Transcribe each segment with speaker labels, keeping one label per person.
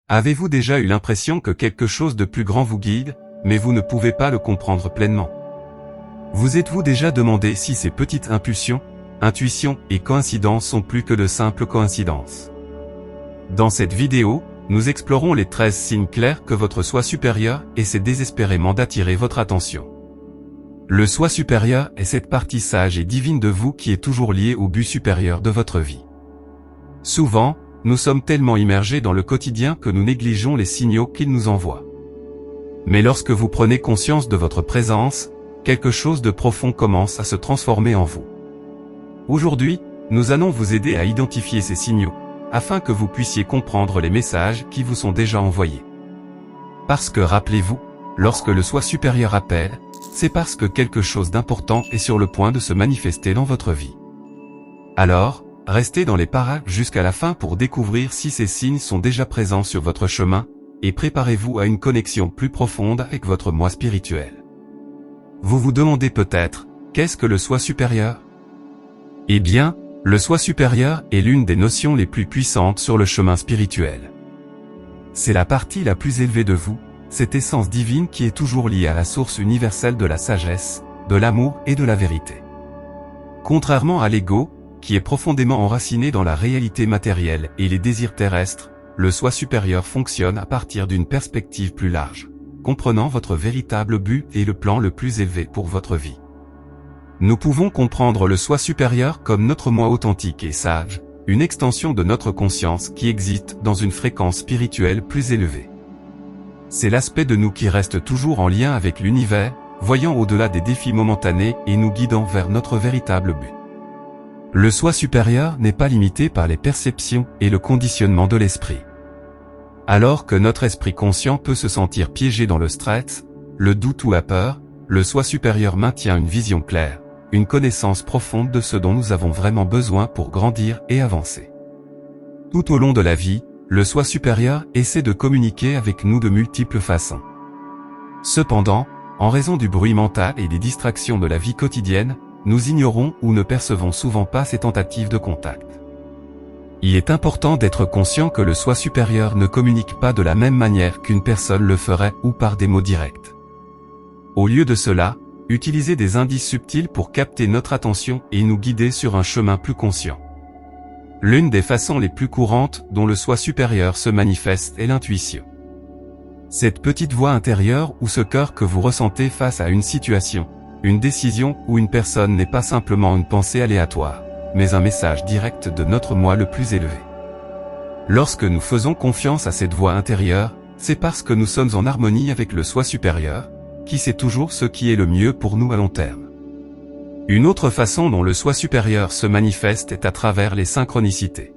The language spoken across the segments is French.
Speaker 1: Avez-vous déjà eu l'impression que quelque chose de plus grand vous guide, mais vous ne pouvez pas le comprendre pleinement? Vous êtes-vous déjà demandé si ces petites impulsions, intuitions et coïncidences sont plus que de simples coïncidences? Dans cette vidéo, nous explorons les 13 signes clairs que votre soi supérieur essaie désespérément d'attirer votre attention. Le soi supérieur est cette partie sage et divine de vous qui est toujours liée au but supérieur de votre vie. Souvent, nous sommes tellement immergés dans le quotidien que nous négligeons les signaux qu'il nous envoie. Mais lorsque vous prenez conscience de votre présence, quelque chose de profond commence à se transformer en vous. Aujourd'hui, nous allons vous aider à identifier ces signaux, afin que vous puissiez comprendre les messages qui vous sont déjà envoyés. Parce que rappelez-vous, lorsque le soi supérieur appelle, c'est parce que quelque chose d'important est sur le point de se manifester dans votre vie. Alors, restez dans les parages jusqu'à la fin pour découvrir si ces signes sont déjà présents sur votre chemin, et préparez-vous à une connexion plus profonde avec votre moi spirituel. Vous vous demandez peut-être, qu'est-ce que le soi supérieur? Eh bien, le soi supérieur est l'une des notions les plus puissantes sur le chemin spirituel. C'est la partie la plus élevée de vous, cette essence divine qui est toujours liée à la source universelle de la sagesse, de l'amour et de la vérité. Contrairement à l'ego, qui est profondément enraciné dans la réalité matérielle et les désirs terrestres, le soi supérieur fonctionne à partir d'une perspective plus large, comprenant votre véritable but et le plan le plus élevé pour votre vie. Nous pouvons comprendre le soi supérieur comme notre moi authentique et sage, une extension de notre conscience qui existe dans une fréquence spirituelle plus élevée. C'est l'aspect de nous qui reste toujours en lien avec l'univers, voyant au-delà des défis momentanés et nous guidant vers notre véritable but. Le soi supérieur n'est pas limité par les perceptions et le conditionnement de l'esprit. Alors que notre esprit conscient peut se sentir piégé dans le stress, le doute ou la peur, le soi supérieur maintient une vision claire, une connaissance profonde de ce dont nous avons vraiment besoin pour grandir et avancer. Tout au long de la vie, le soi supérieur essaie de communiquer avec nous de multiples façons. Cependant, en raison du bruit mental et des distractions de la vie quotidienne, nous ignorons ou ne percevons souvent pas ces tentatives de contact. Il est important d'être conscient que le soi supérieur ne communique pas de la même manière qu'une personne le ferait ou par des mots directs. Au lieu de cela, utilisez des indices subtils pour capter notre attention et nous guider sur un chemin plus conscient. L'une des façons les plus courantes dont le soi supérieur se manifeste est l'intuition. Cette petite voix intérieure ou ce cœur que vous ressentez face à une situation, une décision ou une personne n'est pas simplement une pensée aléatoire, mais un message direct de notre moi le plus élevé. Lorsque nous faisons confiance à cette voix intérieure, c'est parce que nous sommes en harmonie avec le soi supérieur, qui sait toujours ce qui est le mieux pour nous à long terme. Une autre façon dont le soi supérieur se manifeste est à travers les synchronicités.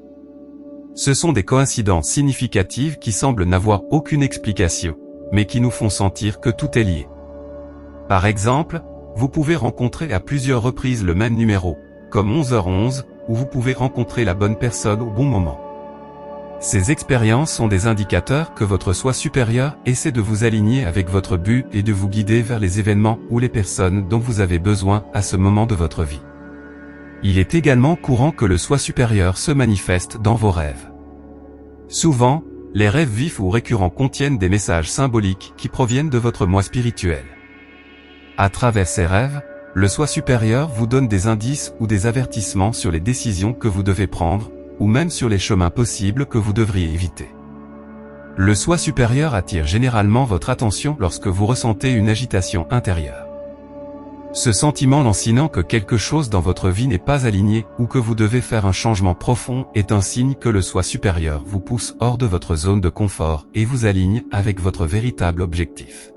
Speaker 1: Ce sont des coïncidences significatives qui semblent n'avoir aucune explication, mais qui nous font sentir que tout est lié. Par exemple, vous pouvez rencontrer à plusieurs reprises le même numéro, comme 11h11, ou vous pouvez rencontrer la bonne personne au bon moment. Ces expériences sont des indicateurs que votre soi supérieur essaie de vous aligner avec votre but et de vous guider vers les événements ou les personnes dont vous avez besoin à ce moment de votre vie. Il est également courant que le soi supérieur se manifeste dans vos rêves. Souvent, les rêves vifs ou récurrents contiennent des messages symboliques qui proviennent de votre moi spirituel. À travers ces rêves, le soi supérieur vous donne des indices ou des avertissements sur les décisions que vous devez prendre, ou même sur les chemins possibles que vous devriez éviter. Le soi supérieur attire généralement votre attention lorsque vous ressentez une agitation intérieure. Ce sentiment lancinant que quelque chose dans votre vie n'est pas aligné ou que vous devez faire un changement profond est un signe que le soi supérieur vous pousse hors de votre zone de confort et vous aligne avec votre véritable objectif.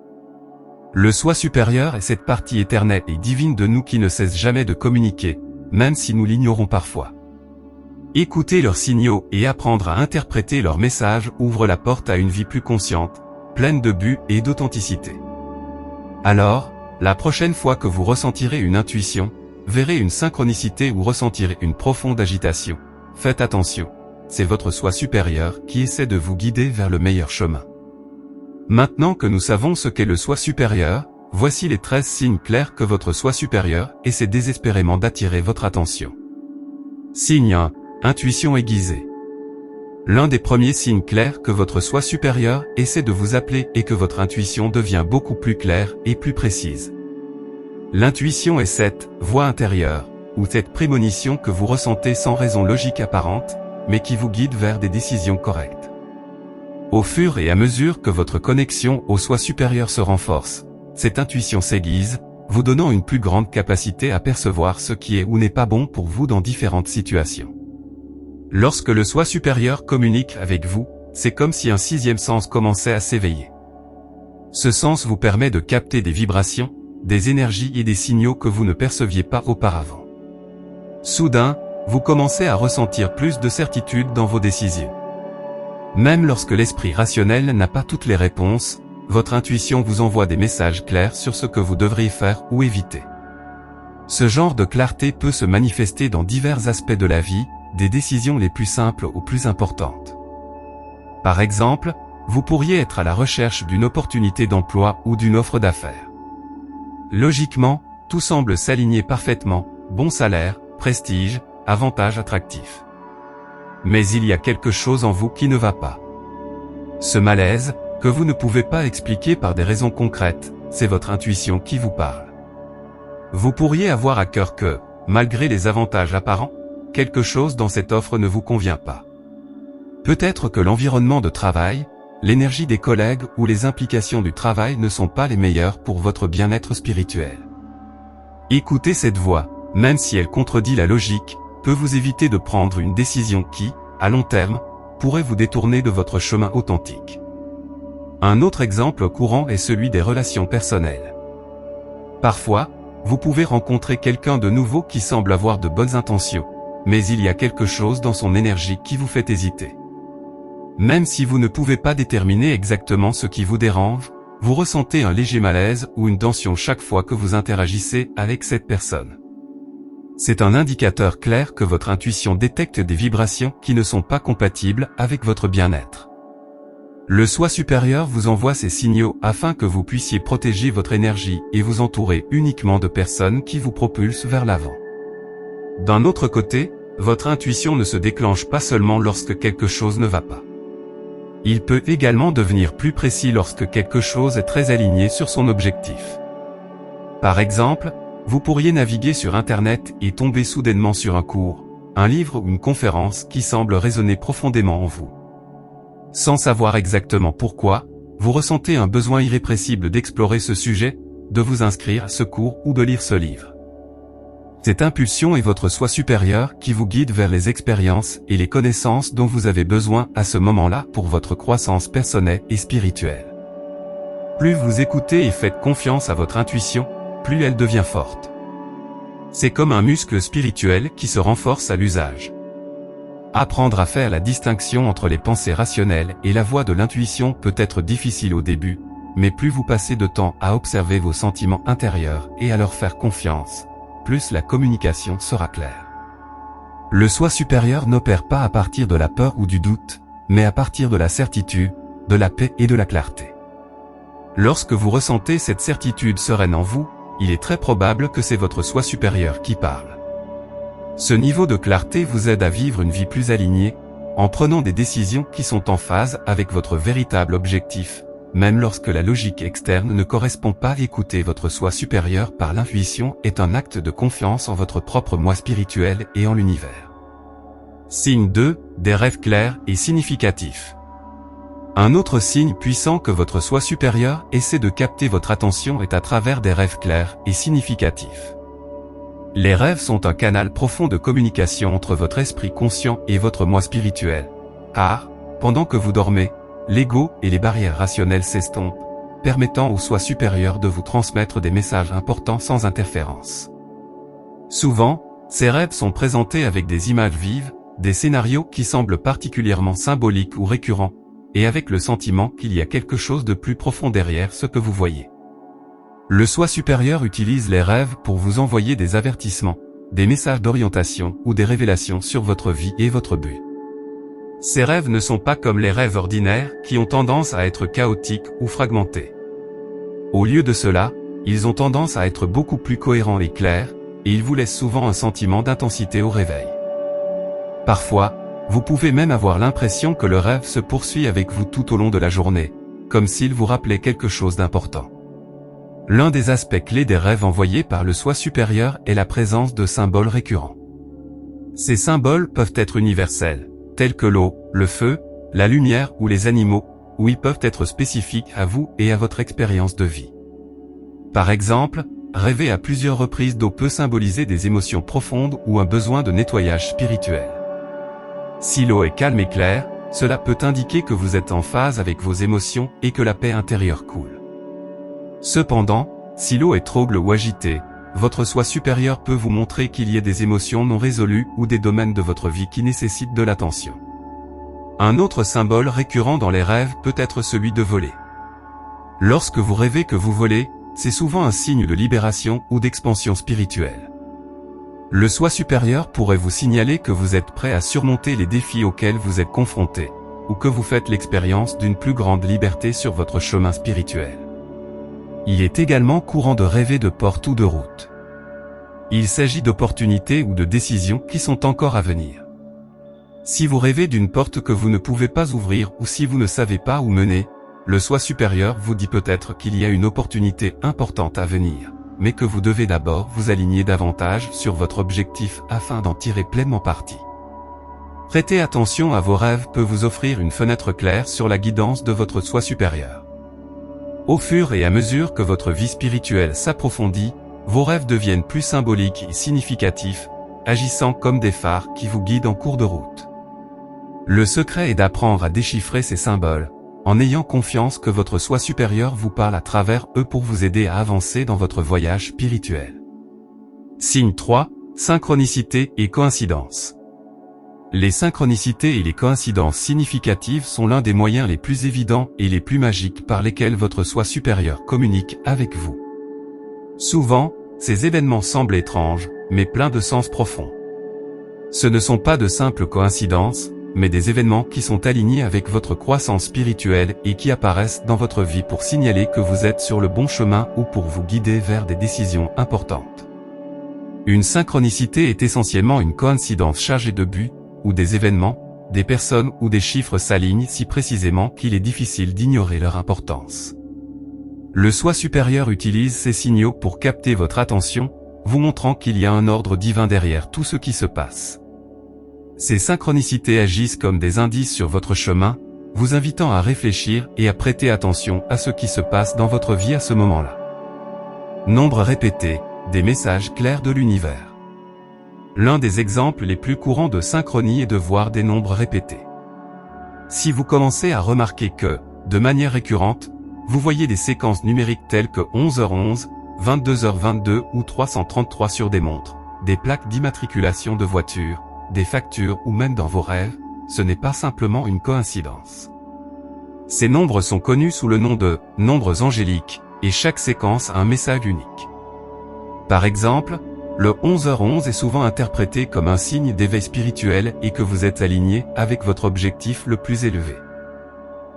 Speaker 1: Le soi supérieur est cette partie éternelle et divine de nous qui ne cesse jamais de communiquer, même si nous l'ignorons parfois. Écouter leurs signaux et apprendre à interpréter leurs messages ouvre la porte à une vie plus consciente, pleine de but et d'authenticité. Alors, la prochaine fois que vous ressentirez une intuition, verrez une synchronicité ou ressentirez une profonde agitation, faites attention, c'est votre soi supérieur qui essaie de vous guider vers le meilleur chemin. Maintenant que nous savons ce qu'est le soi supérieur, voici les 13 signes clairs que votre soi supérieur essaie désespérément d'attirer votre attention. Signe 1. Intuition aiguisée. L'un des premiers signes clairs que votre soi supérieur essaie de vous appeler et que votre intuition devient beaucoup plus claire et plus précise. L'intuition est cette voix intérieure, ou cette prémonition que vous ressentez sans raison logique apparente, mais qui vous guide vers des décisions correctes. Au fur et à mesure que votre connexion au soi supérieur se renforce, cette intuition s'aiguise, vous donnant une plus grande capacité à percevoir ce qui est ou n'est pas bon pour vous dans différentes situations. Lorsque le soi supérieur communique avec vous, c'est comme si un sixième sens commençait à s'éveiller. Ce sens vous permet de capter des vibrations, des énergies et des signaux que vous ne perceviez pas auparavant. Soudain, vous commencez à ressentir plus de certitude dans vos décisions. Même lorsque l'esprit rationnel n'a pas toutes les réponses, votre intuition vous envoie des messages clairs sur ce que vous devriez faire ou éviter. Ce genre de clarté peut se manifester dans divers aspects de la vie, des décisions les plus simples aux plus importantes. Par exemple, vous pourriez être à la recherche d'une opportunité d'emploi ou d'une offre d'affaires. Logiquement, tout semble s'aligner parfaitement, bon salaire, prestige, avantages attractifs. Mais il y a quelque chose en vous qui ne va pas. Ce malaise, que vous ne pouvez pas expliquer par des raisons concrètes, c'est votre intuition qui vous parle. Vous pourriez avoir à cœur que, malgré les avantages apparents, quelque chose dans cette offre ne vous convient pas. Peut-être que l'environnement de travail, l'énergie des collègues ou les implications du travail ne sont pas les meilleures pour votre bien-être spirituel. Écoutez cette voix, même si elle contredit la logique, peut vous éviter de prendre une décision qui, à long terme, pourrait vous détourner de votre chemin authentique. Un autre exemple courant est celui des relations personnelles. Parfois, vous pouvez rencontrer quelqu'un de nouveau qui semble avoir de bonnes intentions, mais il y a quelque chose dans son énergie qui vous fait hésiter. Même si vous ne pouvez pas déterminer exactement ce qui vous dérange, vous ressentez un léger malaise ou une tension chaque fois que vous interagissez avec cette personne. C'est un indicateur clair que votre intuition détecte des vibrations qui ne sont pas compatibles avec votre bien-être. Le soi supérieur vous envoie ces signaux afin que vous puissiez protéger votre énergie et vous entourer uniquement de personnes qui vous propulsent vers l'avant. D'un autre côté, votre intuition ne se déclenche pas seulement lorsque quelque chose ne va pas. Il peut également devenir plus précis lorsque quelque chose est très aligné sur son objectif. Par exemple, vous pourriez naviguer sur Internet et tomber soudainement sur un cours, un livre ou une conférence qui semble résonner profondément en vous. Sans savoir exactement pourquoi, vous ressentez un besoin irrépressible d'explorer ce sujet, de vous inscrire à ce cours ou de lire ce livre. Cette impulsion est votre soi supérieur qui vous guide vers les expériences et les connaissances dont vous avez besoin à ce moment-là pour votre croissance personnelle et spirituelle. Plus vous écoutez et faites confiance à votre intuition, plus elle devient forte. C'est comme un muscle spirituel qui se renforce à l'usage. Apprendre à faire la distinction entre les pensées rationnelles et la voix de l'intuition peut être difficile au début, mais plus vous passez de temps à observer vos sentiments intérieurs et à leur faire confiance, plus la communication sera claire. Le soi supérieur n'opère pas à partir de la peur ou du doute, mais à partir de la certitude, de la paix et de la clarté. Lorsque vous ressentez cette certitude sereine en vous, il est très probable que c'est votre soi supérieur qui parle. Ce niveau de clarté vous aide à vivre une vie plus alignée, en prenant des décisions qui sont en phase avec votre véritable objectif, même lorsque la logique externe ne correspond pas. Écouter votre soi supérieur par l'intuition est un acte de confiance en votre propre moi spirituel et en l'univers. Signe 2, des rêves clairs et significatifs. Un autre signe puissant que votre soi supérieur essaie de capter votre attention est à travers des rêves clairs et significatifs. Les rêves sont un canal profond de communication entre votre esprit conscient et votre moi spirituel, car, pendant que vous dormez, l'ego et les barrières rationnelles s'estompent, permettant au soi supérieur de vous transmettre des messages importants sans interférence. Souvent, ces rêves sont présentés avec des images vives, des scénarios qui semblent particulièrement symboliques ou récurrents, et avec le sentiment qu'il y a quelque chose de plus profond derrière ce que vous voyez. Le soi supérieur utilise les rêves pour vous envoyer des avertissements, des messages d'orientation ou des révélations sur votre vie et votre but. Ces rêves ne sont pas comme les rêves ordinaires qui ont tendance à être chaotiques ou fragmentés. Au lieu de cela, ils ont tendance à être beaucoup plus cohérents et clairs, et ils vous laissent souvent un sentiment d'intensité au réveil. Parfois, Vous pouvez même avoir l'impression que le rêve se poursuit avec vous tout au long de la journée, comme s'il vous rappelait quelque chose d'important. L'un des aspects clés des rêves envoyés par le soi supérieur est la présence de symboles récurrents. Ces symboles peuvent être universels, tels que l'eau, le feu, la lumière ou les animaux, ou ils peuvent être spécifiques à vous et à votre expérience de vie. Par exemple, rêver à plusieurs reprises d'eau peut symboliser des émotions profondes ou un besoin de nettoyage spirituel. Si l'eau est calme et claire, cela peut indiquer que vous êtes en phase avec vos émotions et que la paix intérieure coule. Cependant, si l'eau est trouble ou agitée, votre soi supérieur peut vous montrer qu'il y a des émotions non résolues ou des domaines de votre vie qui nécessitent de l'attention. Un autre symbole récurrent dans les rêves peut être celui de voler. Lorsque vous rêvez que vous volez, c'est souvent un signe de libération ou d'expansion spirituelle. Le soi supérieur pourrait vous signaler que vous êtes prêt à surmonter les défis auxquels vous êtes confronté, ou que vous faites l'expérience d'une plus grande liberté sur votre chemin spirituel. Il est également courant de rêver de portes ou de routes. Il s'agit d'opportunités ou de décisions qui sont encore à venir. Si vous rêvez d'une porte que vous ne pouvez pas ouvrir ou si vous ne savez pas où mener, le soi supérieur vous dit peut-être qu'il y a une opportunité importante à venir, mais que vous devez d'abord vous aligner davantage sur votre objectif afin d'en tirer pleinement parti. Prêter attention à vos rêves peut vous offrir une fenêtre claire sur la guidance de votre soi supérieur. Au fur et à mesure que votre vie spirituelle s'approfondit, vos rêves deviennent plus symboliques et significatifs, agissant comme des phares qui vous guident en cours de route. Le secret est d'apprendre à déchiffrer ces symboles, en ayant confiance que votre soi supérieur vous parle à travers eux pour vous aider à avancer dans votre voyage spirituel. Signe 3, synchronicité et coïncidence. Les synchronicités et les coïncidences significatives sont l'un des moyens les plus évidents et les plus magiques par lesquels votre soi supérieur communique avec vous. Souvent, ces événements semblent étranges, mais pleins de sens profond. Ce ne sont pas de simples coïncidences, mais des événements qui sont alignés avec votre croissance spirituelle et qui apparaissent dans votre vie pour signaler que vous êtes sur le bon chemin ou pour vous guider vers des décisions importantes. Une synchronicité est essentiellement une coïncidence chargée de buts, où des événements, des personnes ou des chiffres s'alignent si précisément qu'il est difficile d'ignorer leur importance. Le soi supérieur utilise ces signaux pour capter votre attention, vous montrant qu'il y a un ordre divin derrière tout ce qui se passe. Ces synchronicités agissent comme des indices sur votre chemin, vous invitant à réfléchir et à prêter attention à ce qui se passe dans votre vie à ce moment-là. Nombre répété, des messages clairs de l'univers. L'un des exemples les plus courants de synchronie est de voir des nombres répétés. Si vous commencez à remarquer que, de manière récurrente, vous voyez des séquences numériques telles que 11h11, 22h22 ou 333 sur des montres, des plaques d'immatriculation de voitures, des factures ou même dans vos rêves, ce n'est pas simplement une coïncidence. Ces nombres sont connus sous le nom de « nombres angéliques » et chaque séquence a un message unique. Par exemple, le 11h11 est souvent interprété comme un signe d'éveil spirituel et que vous êtes aligné avec votre objectif le plus élevé.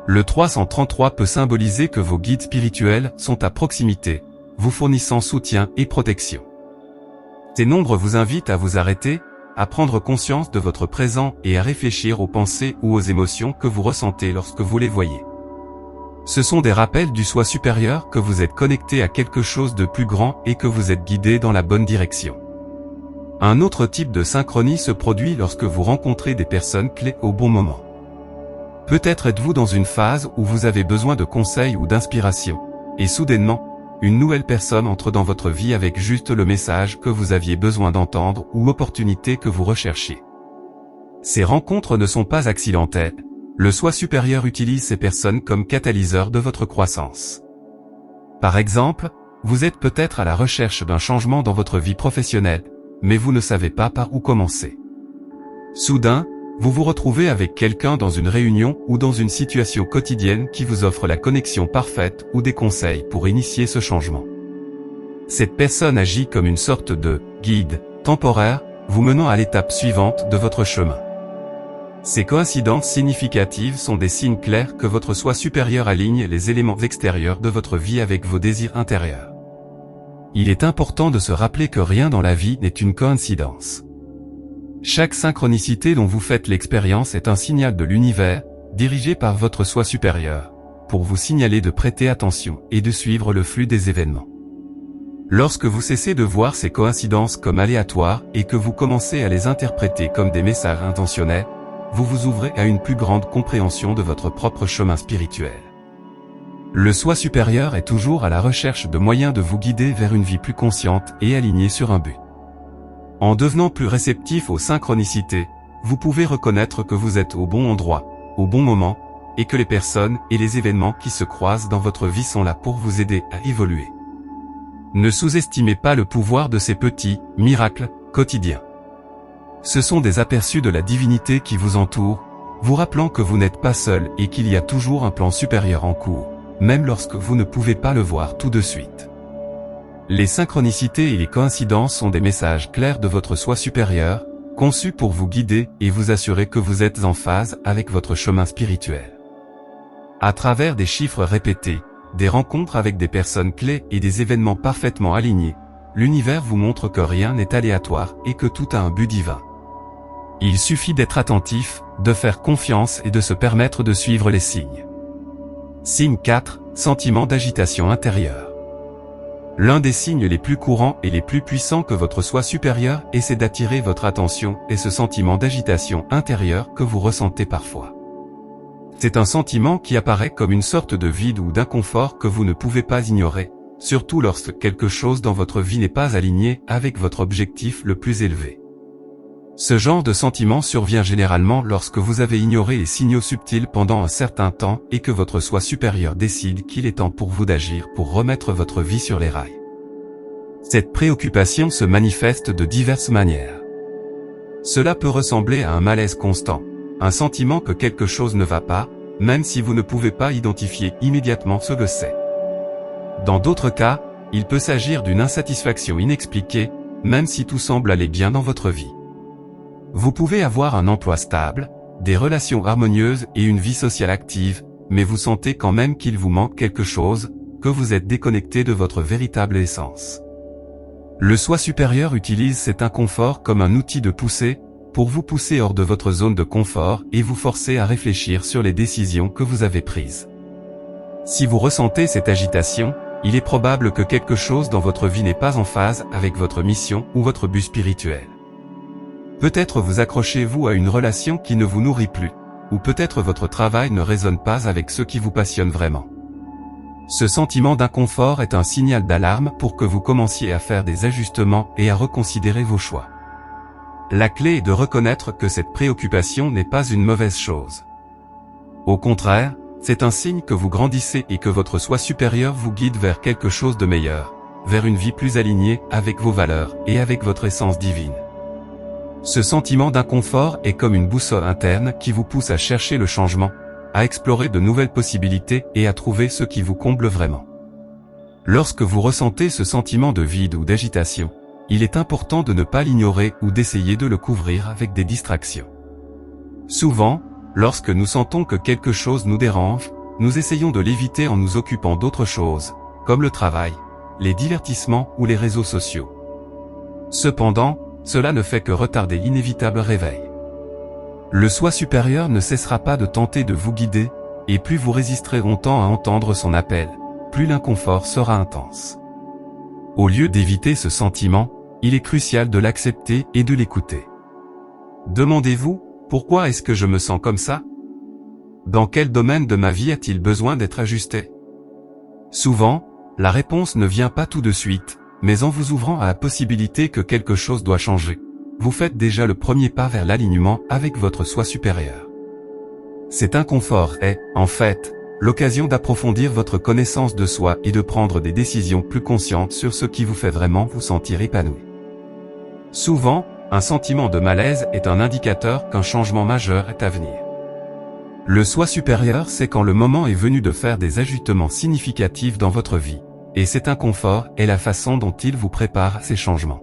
Speaker 1: Le 333 peut symboliser que vos guides spirituels sont à proximité, vous fournissant soutien et protection. Ces nombres vous invitent à vous arrêter, à prendre conscience de votre présent et à réfléchir aux pensées ou aux émotions que vous ressentez lorsque vous les voyez. Ce sont des rappels du soi supérieur que vous êtes connecté à quelque chose de plus grand et que vous êtes guidé dans la bonne direction. Un autre type de synchronie se produit lorsque vous rencontrez des personnes clés au bon moment. Peut-être êtes-vous dans une phase où vous avez besoin de conseils ou d'inspiration, et soudainement, une nouvelle personne entre dans votre vie avec juste le message que vous aviez besoin d'entendre ou l'opportunité que vous recherchiez. Ces rencontres ne sont pas accidentelles. Le soi supérieur utilise ces personnes comme catalyseurs de votre croissance. Par exemple, vous êtes peut-être à la recherche d'un changement dans votre vie professionnelle, mais vous ne savez pas par où commencer. Soudain, vous vous retrouvez avec quelqu'un dans une réunion ou dans une situation quotidienne qui vous offre la connexion parfaite ou des conseils pour initier ce changement. Cette personne agit comme une sorte de guide temporaire, vous menant à l'étape suivante de votre chemin. Ces coïncidences significatives sont des signes clairs que votre soi supérieur aligne les éléments extérieurs de votre vie avec vos désirs intérieurs. Il est important de se rappeler que rien dans la vie n'est une coïncidence. Chaque synchronicité dont vous faites l'expérience est un signal de l'univers, dirigé par votre soi supérieur, pour vous signaler de prêter attention et de suivre le flux des événements. Lorsque vous cessez de voir ces coïncidences comme aléatoires et que vous commencez à les interpréter comme des messages intentionnels, vous vous ouvrez à une plus grande compréhension de votre propre chemin spirituel. Le soi supérieur est toujours à la recherche de moyens de vous guider vers une vie plus consciente et alignée sur un but. En devenant plus réceptif aux synchronicités, vous pouvez reconnaître que vous êtes au bon endroit, au bon moment, et que les personnes et les événements qui se croisent dans votre vie sont là pour vous aider à évoluer. Ne sous-estimez pas le pouvoir de ces petits miracles quotidiens. Ce sont des aperçus de la divinité qui vous entoure, vous rappelant que vous n'êtes pas seul et qu'il y a toujours un plan supérieur en cours, même lorsque vous ne pouvez pas le voir tout de suite. Les synchronicités et les coïncidences sont des messages clairs de votre soi supérieur, conçus pour vous guider et vous assurer que vous êtes en phase avec votre chemin spirituel. À travers des chiffres répétés, des rencontres avec des personnes clés et des événements parfaitement alignés, l'univers vous montre que rien n'est aléatoire et que tout a un but divin. Il suffit d'être attentif, de faire confiance et de se permettre de suivre les signes. Signe 4, sentiment d'agitation intérieure. L'un des signes les plus courants et les plus puissants que votre soi supérieur essaie d'attirer votre attention est ce sentiment d'agitation intérieure que vous ressentez parfois. C'est un sentiment qui apparaît comme une sorte de vide ou d'inconfort que vous ne pouvez pas ignorer, surtout lorsque quelque chose dans votre vie n'est pas aligné avec votre objectif le plus élevé. Ce genre de sentiment survient généralement lorsque vous avez ignoré les signaux subtils pendant un certain temps et que votre soi supérieur décide qu'il est temps pour vous d'agir pour remettre votre vie sur les rails. Cette préoccupation se manifeste de diverses manières. Cela peut ressembler à un malaise constant, un sentiment que quelque chose ne va pas, même si vous ne pouvez pas identifier immédiatement ce que c'est. Dans d'autres cas, il peut s'agir d'une insatisfaction inexpliquée, même si tout semble aller bien dans votre vie. Vous pouvez avoir un emploi stable, des relations harmonieuses et une vie sociale active, mais vous sentez quand même qu'il vous manque quelque chose, que vous êtes déconnecté de votre véritable essence. Le soi supérieur utilise cet inconfort comme un outil de poussée, pour vous pousser hors de votre zone de confort et vous forcer à réfléchir sur les décisions que vous avez prises. Si vous ressentez cette agitation, il est probable que quelque chose dans votre vie n'est pas en phase avec votre mission ou votre but spirituel. Peut-être vous accrochez-vous à une relation qui ne vous nourrit plus, ou peut-être votre travail ne résonne pas avec ce qui vous passionne vraiment. Ce sentiment d'inconfort est un signal d'alarme pour que vous commenciez à faire des ajustements et à reconsidérer vos choix. La clé est de reconnaître que cette préoccupation n'est pas une mauvaise chose. Au contraire, c'est un signe que vous grandissez et que votre soi supérieur vous guide vers quelque chose de meilleur, vers une vie plus alignée avec vos valeurs et avec votre essence divine. Ce sentiment d'inconfort est comme une boussole interne qui vous pousse à chercher le changement, à explorer de nouvelles possibilités et à trouver ce qui vous comble vraiment. Lorsque vous ressentez ce sentiment de vide ou d'agitation, il est important de ne pas l'ignorer ou d'essayer de le couvrir avec des distractions. Souvent, lorsque nous sentons que quelque chose nous dérange, nous essayons de l'éviter en nous occupant d'autres choses, comme le travail, les divertissements ou les réseaux sociaux. Cependant, cela ne fait que retarder l'inévitable réveil. Le soi supérieur ne cessera pas de tenter de vous guider, et plus vous résisterez longtemps à entendre son appel, plus l'inconfort sera intense. Au lieu d'éviter ce sentiment, il est crucial de l'accepter et de l'écouter. Demandez-vous, pourquoi est-ce que je me sens comme ça? Dans quel domaine de ma vie a-t-il besoin d'être ajusté? Souvent, la réponse ne vient pas tout de suite, mais en vous ouvrant à la possibilité que quelque chose doit changer, vous faites déjà le premier pas vers l'alignement avec votre soi supérieur. Cet inconfort est, en fait, l'occasion d'approfondir votre connaissance de soi et de prendre des décisions plus conscientes sur ce qui vous fait vraiment vous sentir épanoui. Souvent, un sentiment de malaise est un indicateur qu'un changement majeur est à venir. Le soi supérieur sait quand le moment est venu de faire des ajustements significatifs dans votre vie. Et cet inconfort est la façon dont il vous prépare à ces changements.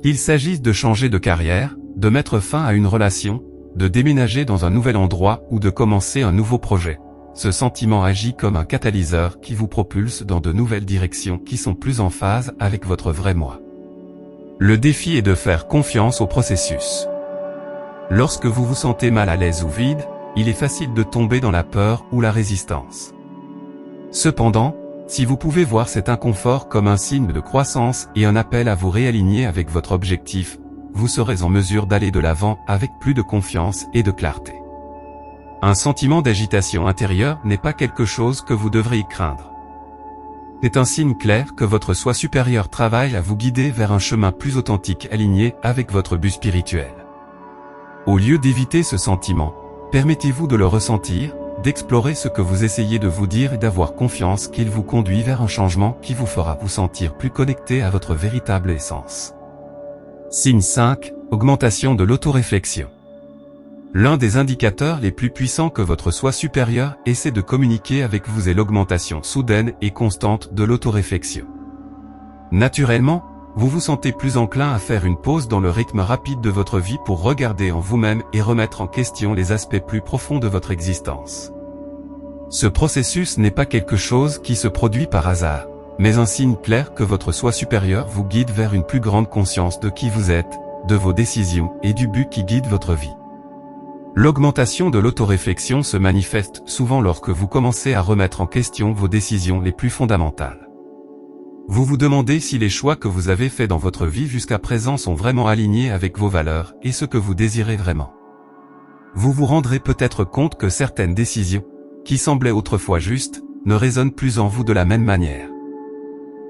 Speaker 1: Qu'il s'agisse de changer de carrière, de mettre fin à une relation, de déménager dans un nouvel endroit ou de commencer un nouveau projet, ce sentiment agit comme un catalyseur qui vous propulse dans de nouvelles directions qui sont plus en phase avec votre vrai moi. Le défi est de faire confiance au processus. Lorsque vous vous sentez mal à l'aise ou vide, il est facile de tomber dans la peur ou la résistance. Cependant, si vous pouvez voir cet inconfort comme un signe de croissance et un appel à vous réaligner avec votre objectif, vous serez en mesure d'aller de l'avant avec plus de confiance et de clarté. Un sentiment d'agitation intérieure n'est pas quelque chose que vous devriez craindre. C'est un signe clair que votre soi supérieur travaille à vous guider vers un chemin plus authentique aligné avec votre but spirituel. Au lieu d'éviter ce sentiment, permettez-vous de le ressentir, d'explorer ce que vous essayez de vous dire et d'avoir confiance qu'il vous conduit vers un changement qui vous fera vous sentir plus connecté à votre véritable essence. Signe 5, augmentation de l'autoréflexion. L'un des indicateurs les plus puissants que votre soi supérieur essaie de communiquer avec vous est l'augmentation soudaine et constante de l'autoréflexion. Naturellement, vous vous sentez plus enclin à faire une pause dans le rythme rapide de votre vie pour regarder en vous-même et remettre en question les aspects plus profonds de votre existence. Ce processus n'est pas quelque chose qui se produit par hasard, mais un signe clair que votre soi supérieur vous guide vers une plus grande conscience de qui vous êtes, de vos décisions et du but qui guide votre vie. L'augmentation de l'autoréflexion se manifeste souvent lorsque vous commencez à remettre en question vos décisions les plus fondamentales. Vous vous demandez si les choix que vous avez faits dans votre vie jusqu'à présent sont vraiment alignés avec vos valeurs et ce que vous désirez vraiment. Vous vous rendrez peut-être compte que certaines décisions, qui semblaient autrefois justes, ne résonnent plus en vous de la même manière.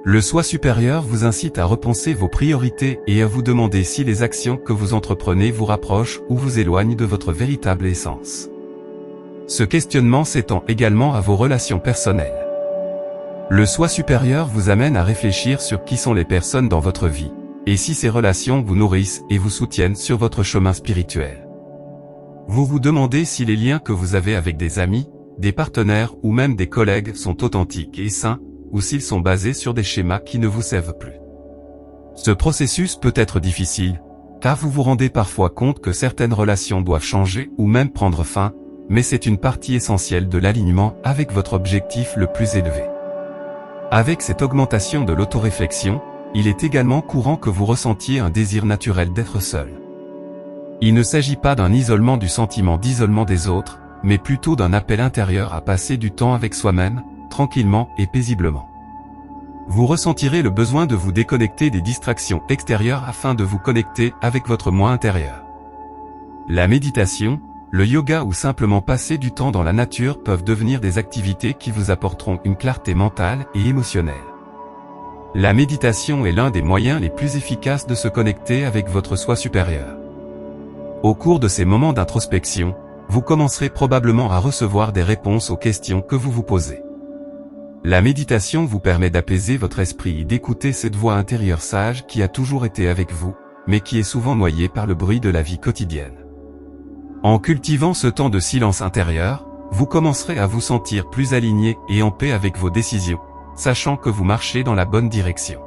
Speaker 1: Le soi supérieur vous incite à repenser vos priorités et à vous demander si les actions que vous entreprenez vous rapprochent ou vous éloignent de votre véritable essence. Ce questionnement s'étend également à vos relations personnelles. Le soi supérieur vous amène à réfléchir sur qui sont les personnes dans votre vie, et si ces relations vous nourrissent et vous soutiennent sur votre chemin spirituel. Vous vous demandez si les liens que vous avez avec des amis, des partenaires ou même des collègues sont authentiques et sains, ou s'ils sont basés sur des schémas qui ne vous servent plus. Ce processus peut être difficile, car vous vous rendez parfois compte que certaines relations doivent changer ou même prendre fin, mais c'est une partie essentielle de l'alignement avec votre objectif le plus élevé. Avec cette augmentation de l'autoréflexion, il est également courant que vous ressentiez un désir naturel d'être seul. Il ne s'agit pas d'un isolement du sentiment d'isolement des autres, mais plutôt d'un appel intérieur à passer du temps avec soi-même, tranquillement et paisiblement. Vous ressentirez le besoin de vous déconnecter des distractions extérieures afin de vous connecter avec votre moi intérieur. La méditation, le yoga ou simplement passer du temps dans la nature peuvent devenir des activités qui vous apporteront une clarté mentale et émotionnelle. La méditation est l'un des moyens les plus efficaces de se connecter avec votre soi supérieur. Au cours de ces moments d'introspection, vous commencerez probablement à recevoir des réponses aux questions que vous vous posez. La méditation vous permet d'apaiser votre esprit et d'écouter cette voix intérieure sage qui a toujours été avec vous, mais qui est souvent noyée par le bruit de la vie quotidienne. En cultivant ce temps de silence intérieur, vous commencerez à vous sentir plus aligné et en paix avec vos décisions, sachant que vous marchez dans la bonne direction.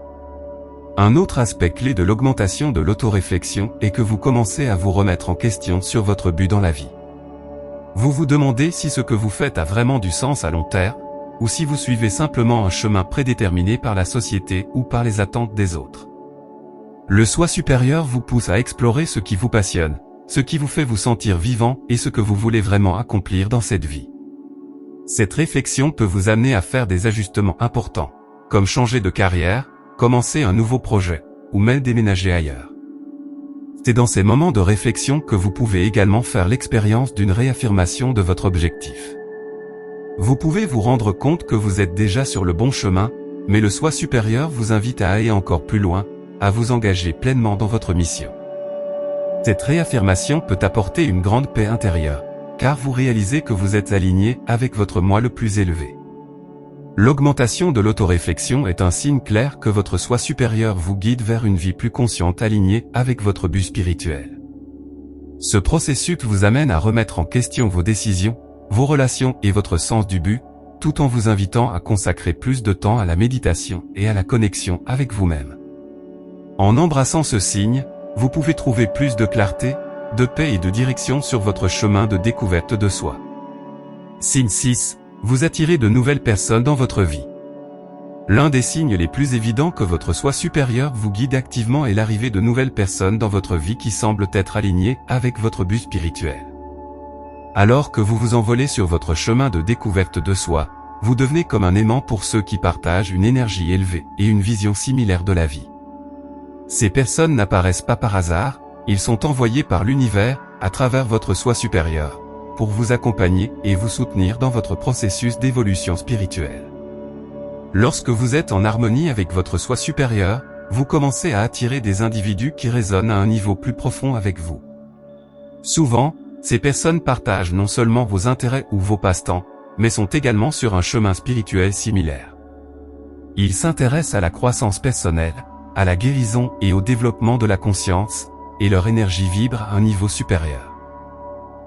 Speaker 1: Un autre aspect clé de l'augmentation de l'autoréflexion est que vous commencez à vous remettre en question sur votre but dans la vie. Vous vous demandez si ce que vous faites a vraiment du sens à long terme, ou si vous suivez simplement un chemin prédéterminé par la société ou par les attentes des autres. Le soi supérieur vous pousse à explorer ce qui vous passionne, ce qui vous fait vous sentir vivant et ce que vous voulez vraiment accomplir dans cette vie. Cette réflexion peut vous amener à faire des ajustements importants, comme changer de carrière, commencer un nouveau projet, ou même déménager ailleurs. C'est dans ces moments de réflexion que vous pouvez également faire l'expérience d'une réaffirmation de votre objectif. Vous pouvez vous rendre compte que vous êtes déjà sur le bon chemin, mais le soi supérieur vous invite à aller encore plus loin, à vous engager pleinement dans votre mission. Cette réaffirmation peut apporter une grande paix intérieure, car vous réalisez que vous êtes aligné avec votre moi le plus élevé. L'augmentation de l'autoréflexion est un signe clair que votre soi supérieur vous guide vers une vie plus consciente alignée avec votre but spirituel. Ce processus vous amène à remettre en question vos décisions, vos relations et votre sens du but, tout en vous invitant à consacrer plus de temps à la méditation et à la connexion avec vous-même. En embrassant ce signe, vous pouvez trouver plus de clarté, de paix et de direction sur votre chemin de découverte de soi. Signe 6. Vous attirez de nouvelles personnes dans votre vie. L'un des signes les plus évidents que votre soi supérieur vous guide activement est l'arrivée de nouvelles personnes dans votre vie qui semblent être alignées avec votre but spirituel. Alors que vous vous envolez sur votre chemin de découverte de soi, vous devenez comme un aimant pour ceux qui partagent une énergie élevée et une vision similaire de la vie. Ces personnes n'apparaissent pas par hasard, ils sont envoyés par l'univers, à travers votre soi supérieur, pour vous accompagner et vous soutenir dans votre processus d'évolution spirituelle. Lorsque vous êtes en harmonie avec votre soi supérieur, vous commencez à attirer des individus qui résonnent à un niveau plus profond avec vous. Souvent, ces personnes partagent non seulement vos intérêts ou vos passe-temps, mais sont également sur un chemin spirituel similaire. Ils s'intéressent à la croissance personnelle, à la guérison et au développement de la conscience, et leur énergie vibre à un niveau supérieur.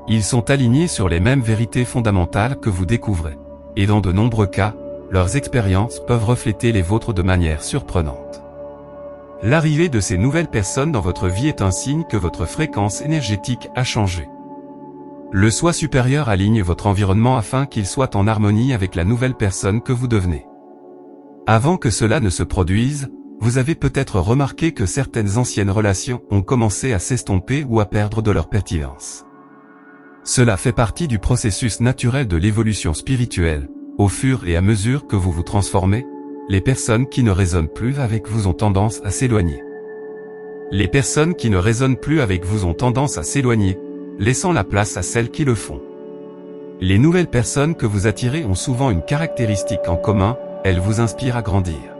Speaker 1: Ils sont alignés sur les mêmes vérités fondamentales que vous découvrez, et dans de nombreux cas, leurs expériences peuvent refléter les vôtres de manière surprenante. L'arrivée de ces nouvelles personnes dans votre vie est un signe que votre fréquence énergétique a changé. Le soi supérieur aligne votre environnement afin qu'il soit en harmonie avec la nouvelle personne que vous devenez. Avant que cela ne se produise, vous avez peut-être remarqué que certaines anciennes relations ont commencé à s'estomper ou à perdre de leur pertinence. Cela fait partie du processus naturel de l'évolution spirituelle. Au fur et à mesure que vous vous transformez, les personnes qui ne résonnent plus avec vous ont tendance à s'éloigner. Les personnes qui ne résonnent plus avec vous ont tendance à s'éloigner, laissant la place à celles qui le font. Les nouvelles personnes que vous attirez ont souvent une caractéristique en commun, elles vous inspirent à grandir.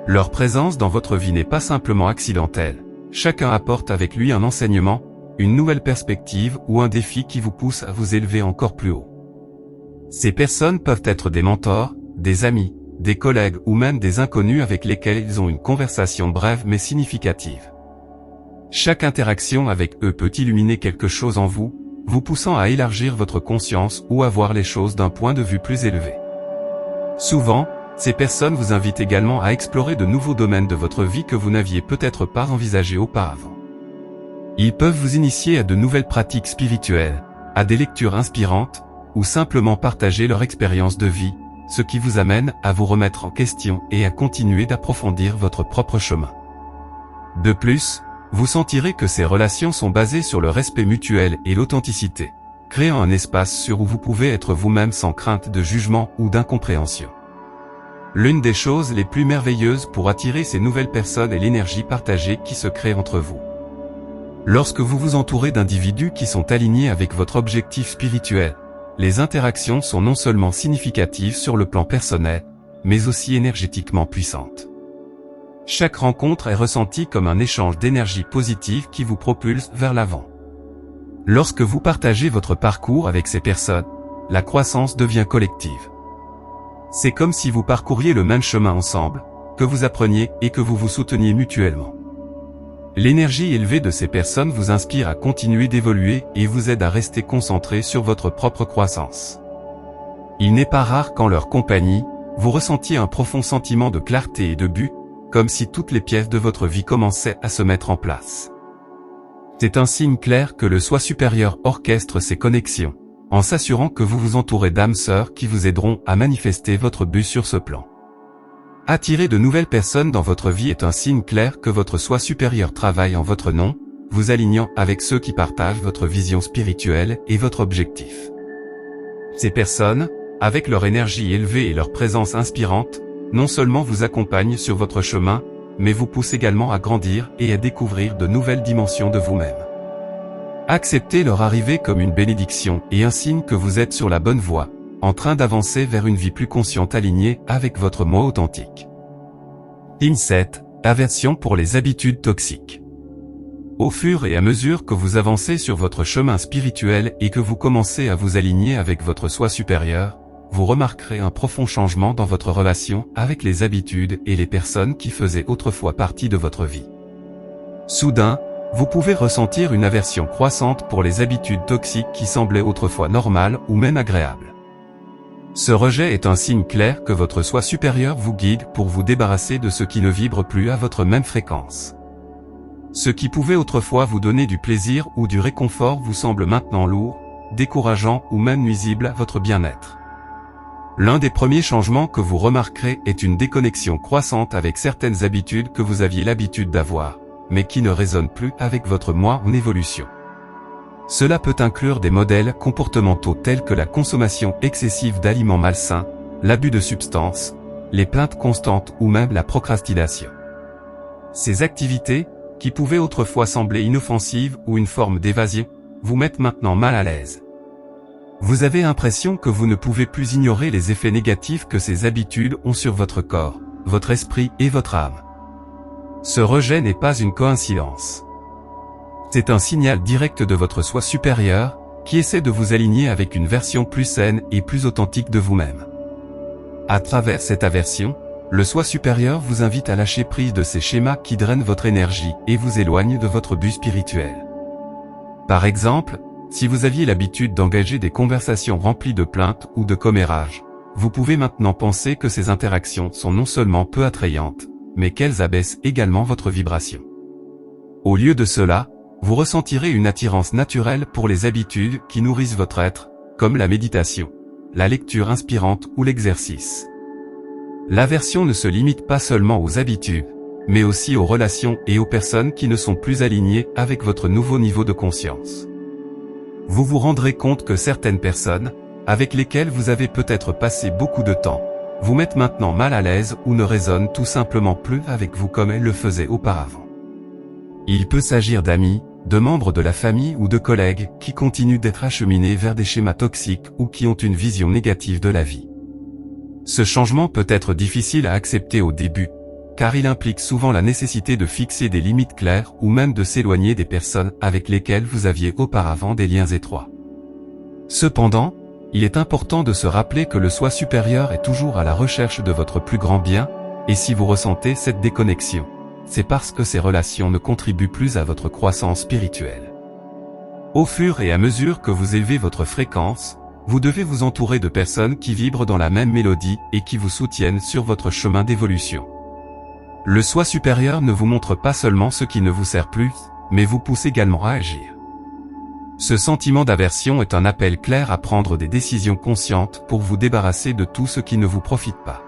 Speaker 1: Leur présence dans votre vie n'est pas simplement accidentelle, chacun apporte avec lui un enseignement, une nouvelle perspective ou un défi qui vous pousse à vous élever encore plus haut. Ces personnes peuvent être des mentors, des amis, des collègues ou même des inconnus avec lesquels ils ont une conversation brève mais significative. Chaque interaction avec eux peut illuminer quelque chose en vous, vous poussant à élargir votre conscience ou à voir les choses d'un point de vue plus élevé. Souvent, ces personnes vous invitent également à explorer de nouveaux domaines de votre vie que vous n'aviez peut-être pas envisagés auparavant. Ils peuvent vous initier à de nouvelles pratiques spirituelles, à des lectures inspirantes, ou simplement partager leur expérience de vie, ce qui vous amène à vous remettre en question et à continuer d'approfondir votre propre chemin. De plus, vous sentirez que ces relations sont basées sur le respect mutuel et l'authenticité, créant un espace sûr où vous pouvez être vous-même sans crainte de jugement ou d'incompréhension. L'une des choses les plus merveilleuses pour attirer ces nouvelles personnes est l'énergie partagée qui se crée entre vous. Lorsque vous vous entourez d'individus qui sont alignés avec votre objectif spirituel, les interactions sont non seulement significatives sur le plan personnel, mais aussi énergétiquement puissantes. Chaque rencontre est ressentie comme un échange d'énergie positive qui vous propulse vers l'avant. Lorsque vous partagez votre parcours avec ces personnes, la croissance devient collective. C'est comme si vous parcouriez le même chemin ensemble, que vous appreniez et que vous vous souteniez mutuellement. L'énergie élevée de ces personnes vous inspire à continuer d'évoluer et vous aide à rester concentré sur votre propre croissance. Il n'est pas rare qu'en leur compagnie, vous ressentiez un profond sentiment de clarté et de but, comme si toutes les pièces de votre vie commençaient à se mettre en place. C'est un signe clair que le soi supérieur orchestre ces connexions, en s'assurant que vous vous entourez d'âmes sœurs qui vous aideront à manifester votre but sur ce plan. Attirer de nouvelles personnes dans votre vie est un signe clair que votre soi supérieur travaille en votre nom, vous alignant avec ceux qui partagent votre vision spirituelle et votre objectif. Ces personnes, avec leur énergie élevée et leur présence inspirante, non seulement vous accompagnent sur votre chemin, mais vous poussent également à grandir et à découvrir de nouvelles dimensions de vous-même. Acceptez leur arrivée comme une bénédiction et un signe que vous êtes sur la bonne voie, en train d'avancer vers une vie plus consciente alignée avec votre moi authentique. Signe 7, aversion pour les habitudes toxiques. Au fur et à mesure que vous avancez sur votre chemin spirituel et que vous commencez à vous aligner avec votre soi supérieur, vous remarquerez un profond changement dans votre relation avec les habitudes et les personnes qui faisaient autrefois partie de votre vie. Soudain, vous pouvez ressentir une aversion croissante pour les habitudes toxiques qui semblaient autrefois normales ou même agréables. Ce rejet est un signe clair que votre soi supérieur vous guide pour vous débarrasser de ce qui ne vibre plus à votre même fréquence. Ce qui pouvait autrefois vous donner du plaisir ou du réconfort vous semble maintenant lourd, décourageant ou même nuisible à votre bien-être. L'un des premiers changements que vous remarquerez est une déconnexion croissante avec certaines habitudes que vous aviez l'habitude d'avoir, mais qui ne résonnent plus avec votre moi en évolution. Cela peut inclure des modèles comportementaux tels que la consommation excessive d'aliments malsains, l'abus de substances, les plaintes constantes ou même la procrastination. Ces activités, qui pouvaient autrefois sembler inoffensives ou une forme d'évasion, vous mettent maintenant mal à l'aise. Vous avez l'impression que vous ne pouvez plus ignorer les effets négatifs que ces habitudes ont sur votre corps, votre esprit et votre âme. Ce rejet n'est pas une coïncidence. C'est un signal direct de votre soi supérieur, qui essaie de vous aligner avec une version plus saine et plus authentique de vous-même. À travers cette aversion, le soi supérieur vous invite à lâcher prise de ces schémas qui drainent votre énergie et vous éloignent de votre but spirituel. Par exemple, si vous aviez l'habitude d'engager des conversations remplies de plaintes ou de commérages, vous pouvez maintenant penser que ces interactions sont non seulement peu attrayantes, mais qu'elles abaissent également votre vibration. Au lieu de cela, vous ressentirez une attirance naturelle pour les habitudes qui nourrissent votre être, comme la méditation, la lecture inspirante ou l'exercice. L'aversion ne se limite pas seulement aux habitudes, mais aussi aux relations et aux personnes qui ne sont plus alignées avec votre nouveau niveau de conscience. Vous vous rendrez compte que certaines personnes, avec lesquelles vous avez peut-être passé beaucoup de temps, vous mettent maintenant mal à l'aise ou ne résonnent tout simplement plus avec vous comme elles le faisaient auparavant. Il peut s'agir d'amis, de membres de la famille ou de collègues qui continuent d'être acheminés vers des schémas toxiques ou qui ont une vision négative de la vie. Ce changement peut être difficile à accepter au début, car il implique souvent la nécessité de fixer des limites claires ou même de s'éloigner des personnes avec lesquelles vous aviez auparavant des liens étroits. Cependant, il est important de se rappeler que le soi supérieur est toujours à la recherche de votre plus grand bien, et si vous ressentez cette déconnexion, c'est parce que ces relations ne contribuent plus à votre croissance spirituelle. Au fur et à mesure que vous élevez votre fréquence, vous devez vous entourer de personnes qui vibrent dans la même mélodie et qui vous soutiennent sur votre chemin d'évolution. Le soi supérieur ne vous montre pas seulement ce qui ne vous sert plus, mais vous pousse également à agir. Ce sentiment d'aversion est un appel clair à prendre des décisions conscientes pour vous débarrasser de tout ce qui ne vous profite pas.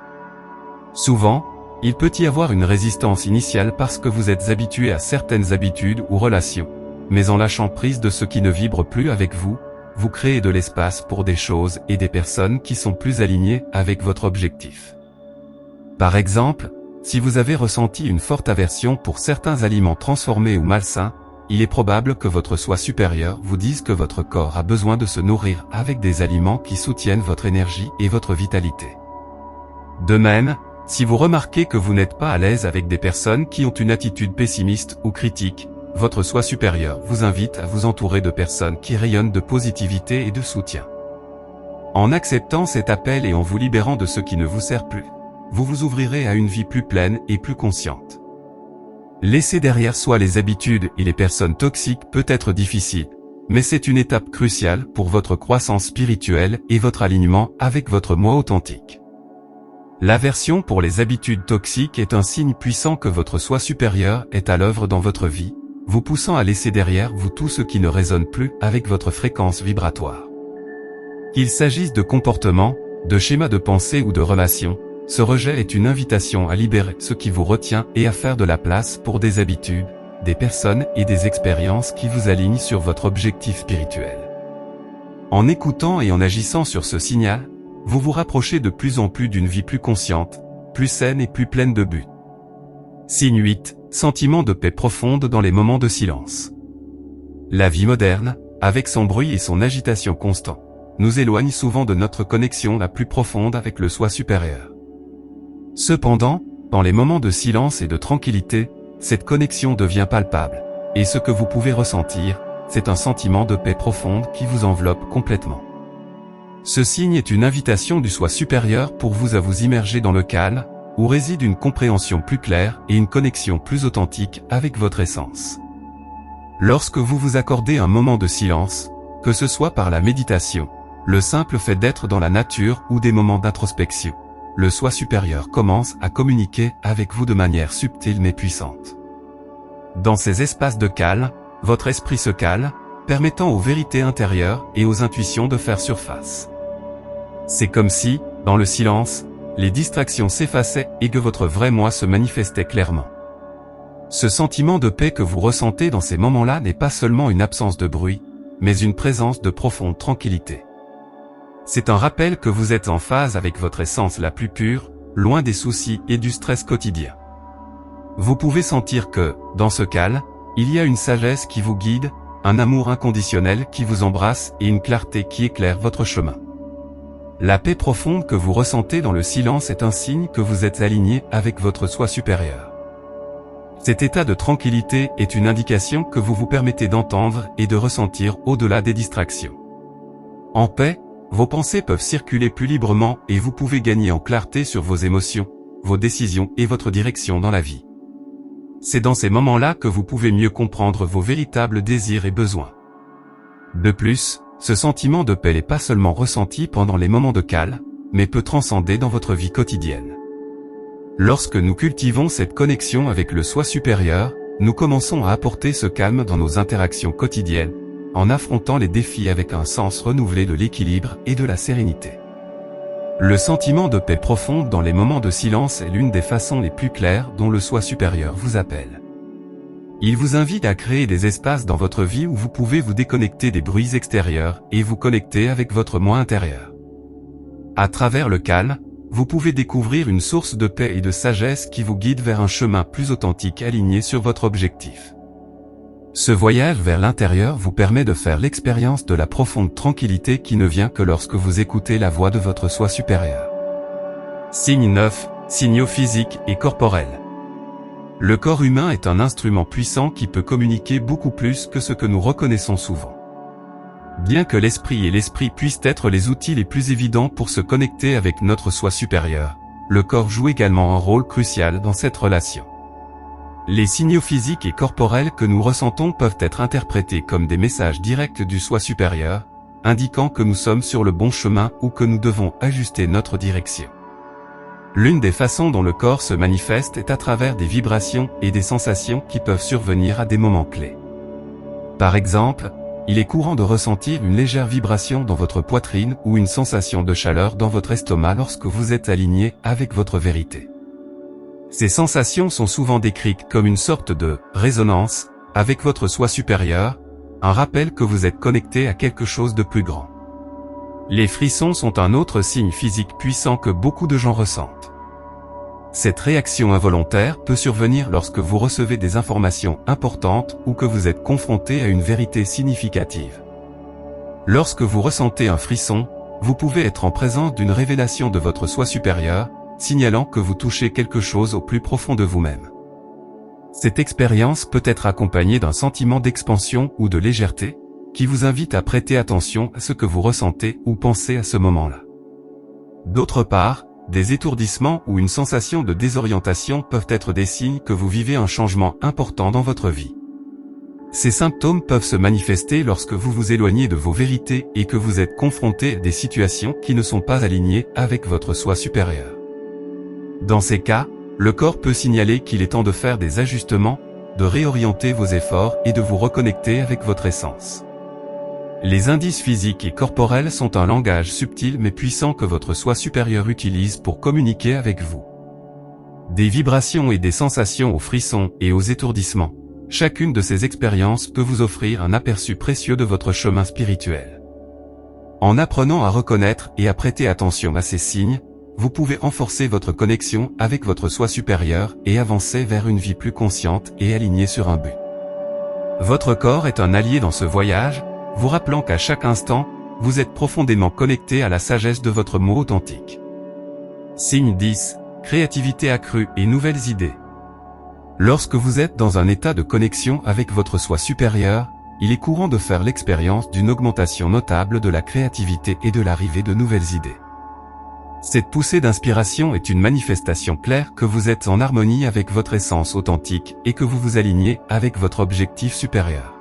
Speaker 1: Souvent, il peut y avoir une résistance initiale parce que vous êtes habitué à certaines habitudes ou relations, mais en lâchant prise de ce qui ne vibre plus avec vous, vous créez de l'espace pour des choses et des personnes qui sont plus alignées avec votre objectif. Par exemple, si vous avez ressenti une forte aversion pour certains aliments transformés ou malsains, il est probable que votre soi supérieur vous dise que votre corps a besoin de se nourrir avec des aliments qui soutiennent votre énergie et votre vitalité. De même, si vous remarquez que vous n'êtes pas à l'aise avec des personnes qui ont une attitude pessimiste ou critique, votre soi supérieur vous invite à vous entourer de personnes qui rayonnent de positivité et de soutien. En acceptant cet appel et en vous libérant de ce qui ne vous sert plus, vous vous ouvrirez à une vie plus pleine et plus consciente. Laisser derrière soi les habitudes et les personnes toxiques peut être difficile, mais c'est une étape cruciale pour votre croissance spirituelle et votre alignement avec votre moi authentique. L'aversion pour les habitudes toxiques est un signe puissant que votre soi supérieur est à l'œuvre dans votre vie, vous poussant à laisser derrière vous tout ce qui ne résonne plus avec votre fréquence vibratoire. Qu'il s'agisse de comportements, de schémas de pensée ou de relations, ce rejet est une invitation à libérer ce qui vous retient et à faire de la place pour des habitudes, des personnes et des expériences qui vous alignent sur votre objectif spirituel. En écoutant et en agissant sur ce signal, vous vous rapprochez de plus en plus d'une vie plus consciente, plus saine et plus pleine de buts. Signe 8. Sentiment de paix profonde dans les moments de silence. La vie moderne, avec son bruit et son agitation constante, nous éloigne souvent de notre connexion la plus profonde avec le soi supérieur. Cependant, dans les moments de silence et de tranquillité, cette connexion devient palpable, et ce que vous pouvez ressentir, c'est un sentiment de paix profonde qui vous enveloppe complètement. Ce signe est une invitation du soi supérieur pour vous à vous immerger dans le calme, où réside une compréhension plus claire et une connexion plus authentique avec votre essence. Lorsque vous vous accordez un moment de silence, que ce soit par la méditation, le simple fait d'être dans la nature ou des moments d'introspection, le soi supérieur commence à communiquer avec vous de manière subtile mais puissante. Dans ces espaces de calme, votre esprit se cale, permettant aux vérités intérieures et aux intuitions de faire surface. C'est comme si, dans le silence, les distractions s'effaçaient et que votre vrai moi se manifestait clairement. Ce sentiment de paix que vous ressentez dans ces moments-là n'est pas seulement une absence de bruit, mais une présence de profonde tranquillité. C'est un rappel que vous êtes en phase avec votre essence la plus pure, loin des soucis et du stress quotidien. Vous pouvez sentir que, dans ce calme, il y a une sagesse qui vous guide, un amour inconditionnel qui vous embrasse et une clarté qui éclaire votre chemin. La paix profonde que vous ressentez dans le silence est un signe que vous êtes aligné avec votre soi supérieur. Cet état de tranquillité est une indication que vous vous permettez d'entendre et de ressentir au-delà des distractions. En paix, vos pensées peuvent circuler plus librement et vous pouvez gagner en clarté sur vos émotions, vos décisions et votre direction dans la vie. C'est dans ces moments-là que vous pouvez mieux comprendre vos véritables désirs et besoins. De plus, ce sentiment de paix n'est pas seulement ressenti pendant les moments de calme, mais peut transcender dans votre vie quotidienne. Lorsque nous cultivons cette connexion avec le soi supérieur, nous commençons à apporter ce calme dans nos interactions quotidiennes, en affrontant les défis avec un sens renouvelé de l'équilibre et de la sérénité. Le sentiment de paix profonde dans les moments de silence est l'une des façons les plus claires dont le soi supérieur vous appelle. Il vous invite à créer des espaces dans votre vie où vous pouvez vous déconnecter des bruits extérieurs et vous connecter avec votre moi intérieur. À travers le calme, vous pouvez découvrir une source de paix et de sagesse qui vous guide vers un chemin plus authentique aligné sur votre objectif. Ce voyage vers l'intérieur vous permet de faire l'expérience de la profonde tranquillité qui ne vient que lorsque vous écoutez la voix de votre soi supérieur. Signe 9. Signaux physiques et corporels. Le corps humain est un instrument puissant qui peut communiquer beaucoup plus que ce que nous reconnaissons souvent. Bien que l'esprit et l'esprit puissent être les outils les plus évidents pour se connecter avec notre soi supérieur, le corps joue également un rôle crucial dans cette relation. Les signaux physiques et corporels que nous ressentons peuvent être interprétés comme des messages directs du soi supérieur, indiquant que nous sommes sur le bon chemin ou que nous devons ajuster notre direction. L'une des façons dont le corps se manifeste est à travers des vibrations et des sensations qui peuvent survenir à des moments clés. Par exemple, il est courant de ressentir une légère vibration dans votre poitrine ou une sensation de chaleur dans votre estomac lorsque vous êtes aligné avec votre vérité. Ces sensations sont souvent décrites comme une sorte de résonance avec votre soi supérieur, un rappel que vous êtes connecté à quelque chose de plus grand. Les frissons sont un autre signe physique puissant que beaucoup de gens ressentent. Cette réaction involontaire peut survenir lorsque vous recevez des informations importantes ou que vous êtes confronté à une vérité significative. Lorsque vous ressentez un frisson, vous pouvez être en présence d'une révélation de votre soi supérieur, signalant que vous touchez quelque chose au plus profond de vous-même. Cette expérience peut être accompagnée d'un sentiment d'expansion ou de légèreté, qui vous invite à prêter attention à ce que vous ressentez ou pensez à ce moment-là. D'autre part, des étourdissements ou une sensation de désorientation peuvent être des signes que vous vivez un changement important dans votre vie. Ces symptômes peuvent se manifester lorsque vous vous éloignez de vos vérités et que vous êtes confronté à des situations qui ne sont pas alignées avec votre soi supérieur. Dans ces cas, le corps peut signaler qu'il est temps de faire des ajustements, de réorienter vos efforts et de vous reconnecter avec votre essence. Les indices physiques et corporels sont un langage subtil mais puissant que votre soi supérieur utilise pour communiquer avec vous. Des vibrations et des sensations aux frissons et aux étourdissements, chacune de ces expériences peut vous offrir un aperçu précieux de votre chemin spirituel. En apprenant à reconnaître et à prêter attention à ces signes, vous pouvez renforcer votre connexion avec votre soi supérieur et avancer vers une vie plus consciente et alignée sur un but. Votre corps est un allié dans ce voyage, vous rappelant qu'à chaque instant, vous êtes profondément connecté à la sagesse de votre moi authentique. Signe 10. Créativité accrue et nouvelles idées. Lorsque vous êtes dans un état de connexion avec votre soi supérieur, il est courant de faire l'expérience d'une augmentation notable de la créativité et de l'arrivée de nouvelles idées. Cette poussée d'inspiration est une manifestation claire que vous êtes en harmonie avec votre essence authentique et que vous vous alignez avec votre objectif supérieur.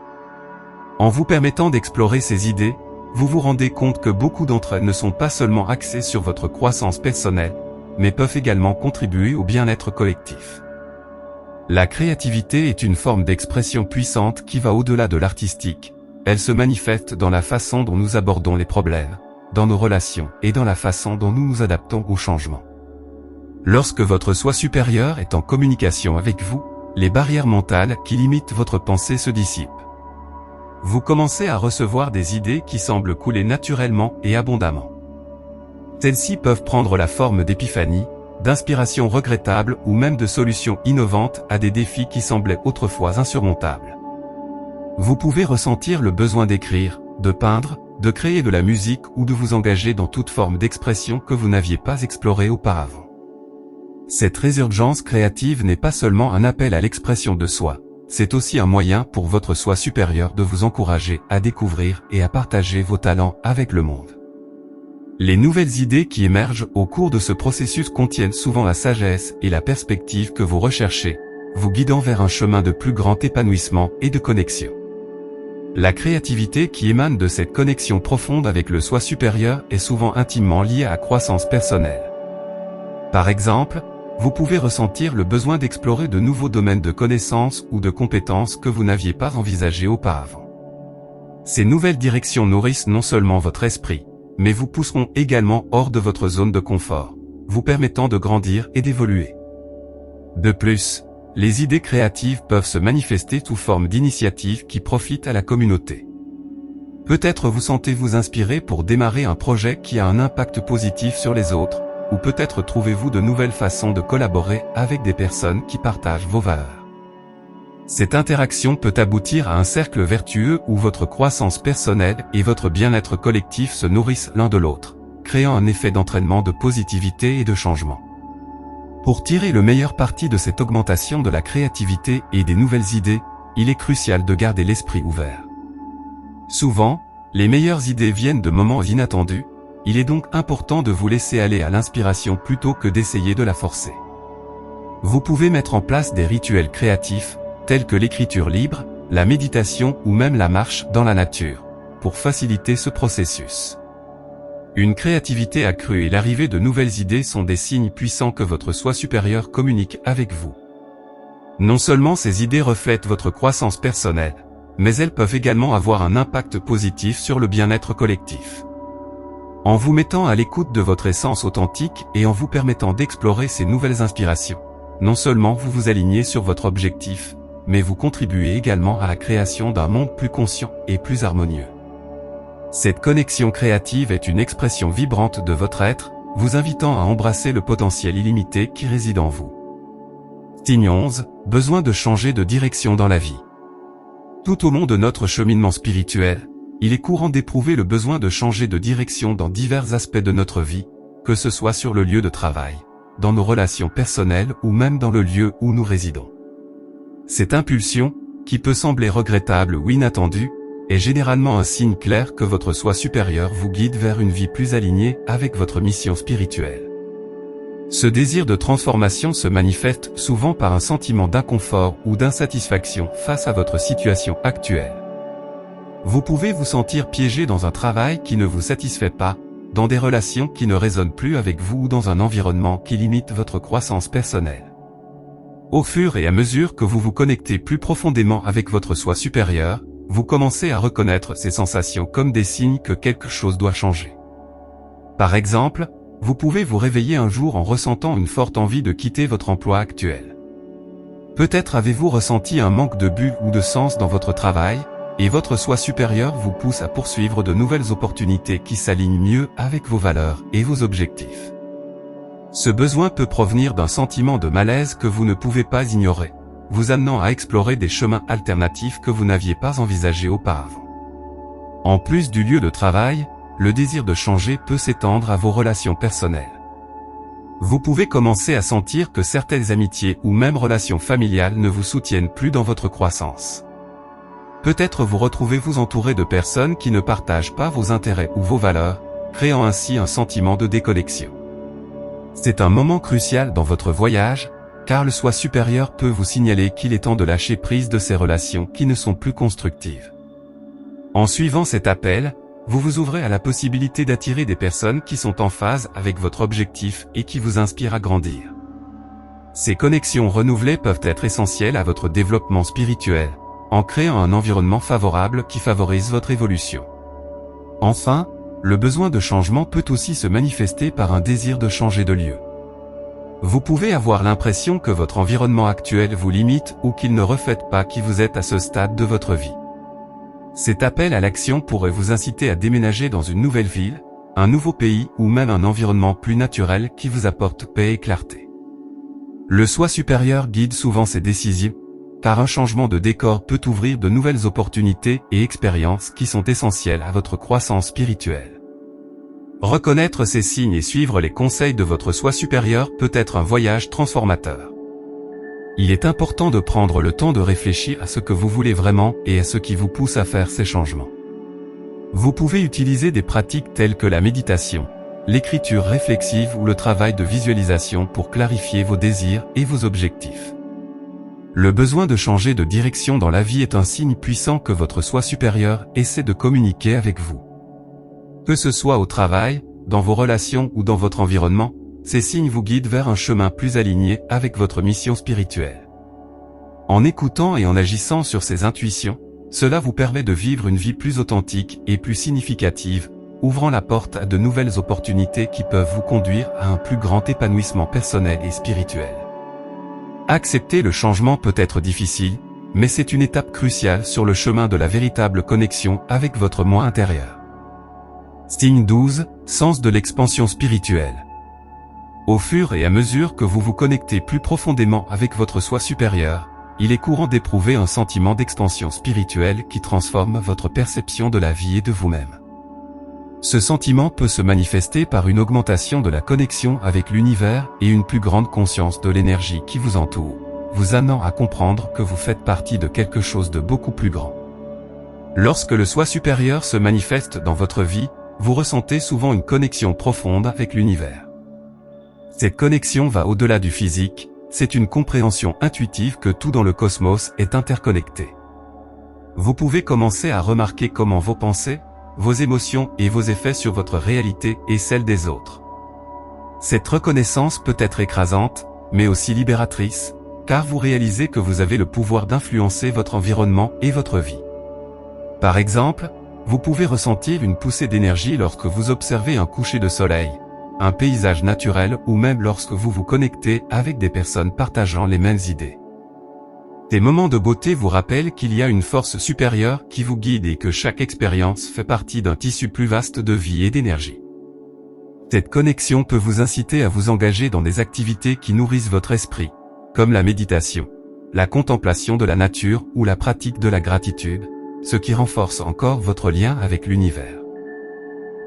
Speaker 1: En vous permettant d'explorer ces idées, vous vous rendez compte que beaucoup d'entre elles ne sont pas seulement axées sur votre croissance personnelle, mais peuvent également contribuer au bien-être collectif. La créativité est une forme d'expression puissante qui va au-delà de l'artistique. Elle se manifeste dans la façon dont nous abordons les problèmes, dans nos relations et dans la façon dont nous nous adaptons aux changements. Lorsque votre soi supérieur est en communication avec vous, les barrières mentales qui limitent votre pensée se dissipent. Vous commencez à recevoir des idées qui semblent couler naturellement et abondamment. Celles-ci peuvent prendre la forme d'épiphanies, d'inspirations regrettables ou même de solutions innovantes à des défis qui semblaient autrefois insurmontables. Vous pouvez ressentir le besoin d'écrire, de peindre, de créer de la musique ou de vous engager dans toute forme d'expression que vous n'aviez pas explorée auparavant. Cette résurgence créative n'est pas seulement un appel à l'expression de soi, c'est aussi un moyen pour votre soi supérieur de vous encourager à découvrir et à partager vos talents avec le monde. Les nouvelles idées qui émergent au cours de ce processus contiennent souvent la sagesse et la perspective que vous recherchez, vous guidant vers un chemin de plus grand épanouissement et de connexion. La créativité qui émane de cette connexion profonde avec le soi supérieur est souvent intimement liée à la croissance personnelle. Par exemple, vous pouvez ressentir le besoin d'explorer de nouveaux domaines de connaissances ou de compétences que vous n'aviez pas envisagés auparavant. Ces nouvelles directions nourrissent non seulement votre esprit, mais vous pousseront également hors de votre zone de confort, vous permettant de grandir et d'évoluer. De plus, les idées créatives peuvent se manifester sous forme d'initiatives qui profitent à la communauté. Peut-être vous sentez-vous inspiré pour démarrer un projet qui a un impact positif sur les autres, ou peut-être trouvez-vous de nouvelles façons de collaborer avec des personnes qui partagent vos valeurs. Cette interaction peut aboutir à un cercle vertueux où votre croissance personnelle et votre bien-être collectif se nourrissent l'un de l'autre, créant un effet d'entraînement de positivité et de changement. Pour tirer le meilleur parti de cette augmentation de la créativité et des nouvelles idées, il est crucial de garder l'esprit ouvert. Souvent, les meilleures idées viennent de moments inattendus, il est donc important de vous laisser aller à l'inspiration plutôt que d'essayer de la forcer. Vous pouvez mettre en place des rituels créatifs, tels que l'écriture libre, la méditation ou même la marche dans la nature, pour faciliter ce processus. Une créativité accrue et l'arrivée de nouvelles idées sont des signes puissants que votre soi supérieur communique avec vous. Non seulement ces idées reflètent votre croissance personnelle, mais elles peuvent également avoir un impact positif sur le bien-être collectif. En vous mettant à l'écoute de votre essence authentique et en vous permettant d'explorer ces nouvelles inspirations, non seulement vous vous alignez sur votre objectif, mais vous contribuez également à la création d'un monde plus conscient et plus harmonieux. Cette connexion créative est une expression vibrante de votre être, vous invitant à embrasser le potentiel illimité qui réside en vous. Signe 11, besoin de changer de direction dans la vie. Tout au long de notre cheminement spirituel, il est courant d'éprouver le besoin de changer de direction dans divers aspects de notre vie, que ce soit sur le lieu de travail, dans nos relations personnelles ou même dans le lieu où nous résidons. Cette impulsion, qui peut sembler regrettable ou inattendue, est généralement un signe clair que votre soi supérieur vous guide vers une vie plus alignée avec votre mission spirituelle. Ce désir de transformation se manifeste souvent par un sentiment d'inconfort ou d'insatisfaction face à votre situation actuelle. Vous pouvez vous sentir piégé dans un travail qui ne vous satisfait pas, dans des relations qui ne résonnent plus avec vous ou dans un environnement qui limite votre croissance personnelle. Au fur et à mesure que vous vous connectez plus profondément avec votre soi supérieur, vous commencez à reconnaître ces sensations comme des signes que quelque chose doit changer. Par exemple, vous pouvez vous réveiller un jour en ressentant une forte envie de quitter votre emploi actuel. Peut-être avez-vous ressenti un manque de but ou de sens dans votre travail, et votre soi supérieur vous pousse à poursuivre de nouvelles opportunités qui s'alignent mieux avec vos valeurs et vos objectifs. Ce besoin peut provenir d'un sentiment de malaise que vous ne pouvez pas ignorer, vous amenant à explorer des chemins alternatifs que vous n'aviez pas envisagés auparavant. En plus du lieu de travail, le désir de changer peut s'étendre à vos relations personnelles. Vous pouvez commencer à sentir que certaines amitiés ou même relations familiales ne vous soutiennent plus dans votre croissance. Peut-être vous retrouvez-vous entouré de personnes qui ne partagent pas vos intérêts ou vos valeurs, créant ainsi un sentiment de déconnexion. C'est un moment crucial dans votre voyage, car le soi supérieur peut vous signaler qu'il est temps de lâcher prise de ces relations qui ne sont plus constructives. En suivant cet appel, vous vous ouvrez à la possibilité d'attirer des personnes qui sont en phase avec votre objectif et qui vous inspirent à grandir. Ces connexions renouvelées peuvent être essentielles à votre développement spirituel, en créant un environnement favorable qui favorise votre évolution. Enfin, le besoin de changement peut aussi se manifester par un désir de changer de lieu. Vous pouvez avoir l'impression que votre environnement actuel vous limite ou qu'il ne reflète pas qui vous êtes à ce stade de votre vie. Cet appel à l'action pourrait vous inciter à déménager dans une nouvelle ville, un nouveau pays ou même un environnement plus naturel qui vous apporte paix et clarté. Le soi supérieur guide souvent ces décisions, car un changement de décor peut ouvrir de nouvelles opportunités et expériences qui sont essentielles à votre croissance spirituelle. Reconnaître ces signes et suivre les conseils de votre soi supérieur peut être un voyage transformateur. Il est important de prendre le temps de réfléchir à ce que vous voulez vraiment et à ce qui vous pousse à faire ces changements. Vous pouvez utiliser des pratiques telles que la méditation, l'écriture réflexive ou le travail de visualisation pour clarifier vos désirs et vos objectifs. Le besoin de changer de direction dans la vie est un signe puissant que votre soi supérieur essaie de communiquer avec vous. Que ce soit au travail, dans vos relations ou dans votre environnement, ces signes vous guident vers un chemin plus aligné avec votre mission spirituelle. En écoutant et en agissant sur ces intuitions, cela vous permet de vivre une vie plus authentique et plus significative, ouvrant la porte à de nouvelles opportunités qui peuvent vous conduire à un plus grand épanouissement personnel et spirituel. Accepter le changement peut être difficile, mais c'est une étape cruciale sur le chemin de la véritable connexion avec votre moi intérieur. Signe 12, sens de l'expansion spirituelle. Au fur et à mesure que vous vous connectez plus profondément avec votre soi supérieur, il est courant d'éprouver un sentiment d'expansion spirituelle qui transforme votre perception de la vie et de vous-même. Ce sentiment peut se manifester par une augmentation de la connexion avec l'univers et une plus grande conscience de l'énergie qui vous entoure, vous amenant à comprendre que vous faites partie de quelque chose de beaucoup plus grand. Lorsque le soi supérieur se manifeste dans votre vie, vous ressentez souvent une connexion profonde avec l'univers. Cette connexion va au-delà du physique, c'est une compréhension intuitive que tout dans le cosmos est interconnecté. Vous pouvez commencer à remarquer comment vos pensées, vos émotions et vos effets sur votre réalité et celle des autres. Cette reconnaissance peut être écrasante, mais aussi libératrice, car vous réalisez que vous avez le pouvoir d'influencer votre environnement et votre vie. Par exemple, vous pouvez ressentir une poussée d'énergie lorsque vous observez un coucher de soleil, un paysage naturel ou même lorsque vous vous connectez avec des personnes partageant les mêmes idées. Ces moments de beauté vous rappellent qu'il y a une force supérieure qui vous guide et que chaque expérience fait partie d'un tissu plus vaste de vie et d'énergie. Cette connexion peut vous inciter à vous engager dans des activités qui nourrissent votre esprit, comme la méditation, la contemplation de la nature ou la pratique de la gratitude, ce qui renforce encore votre lien avec l'univers.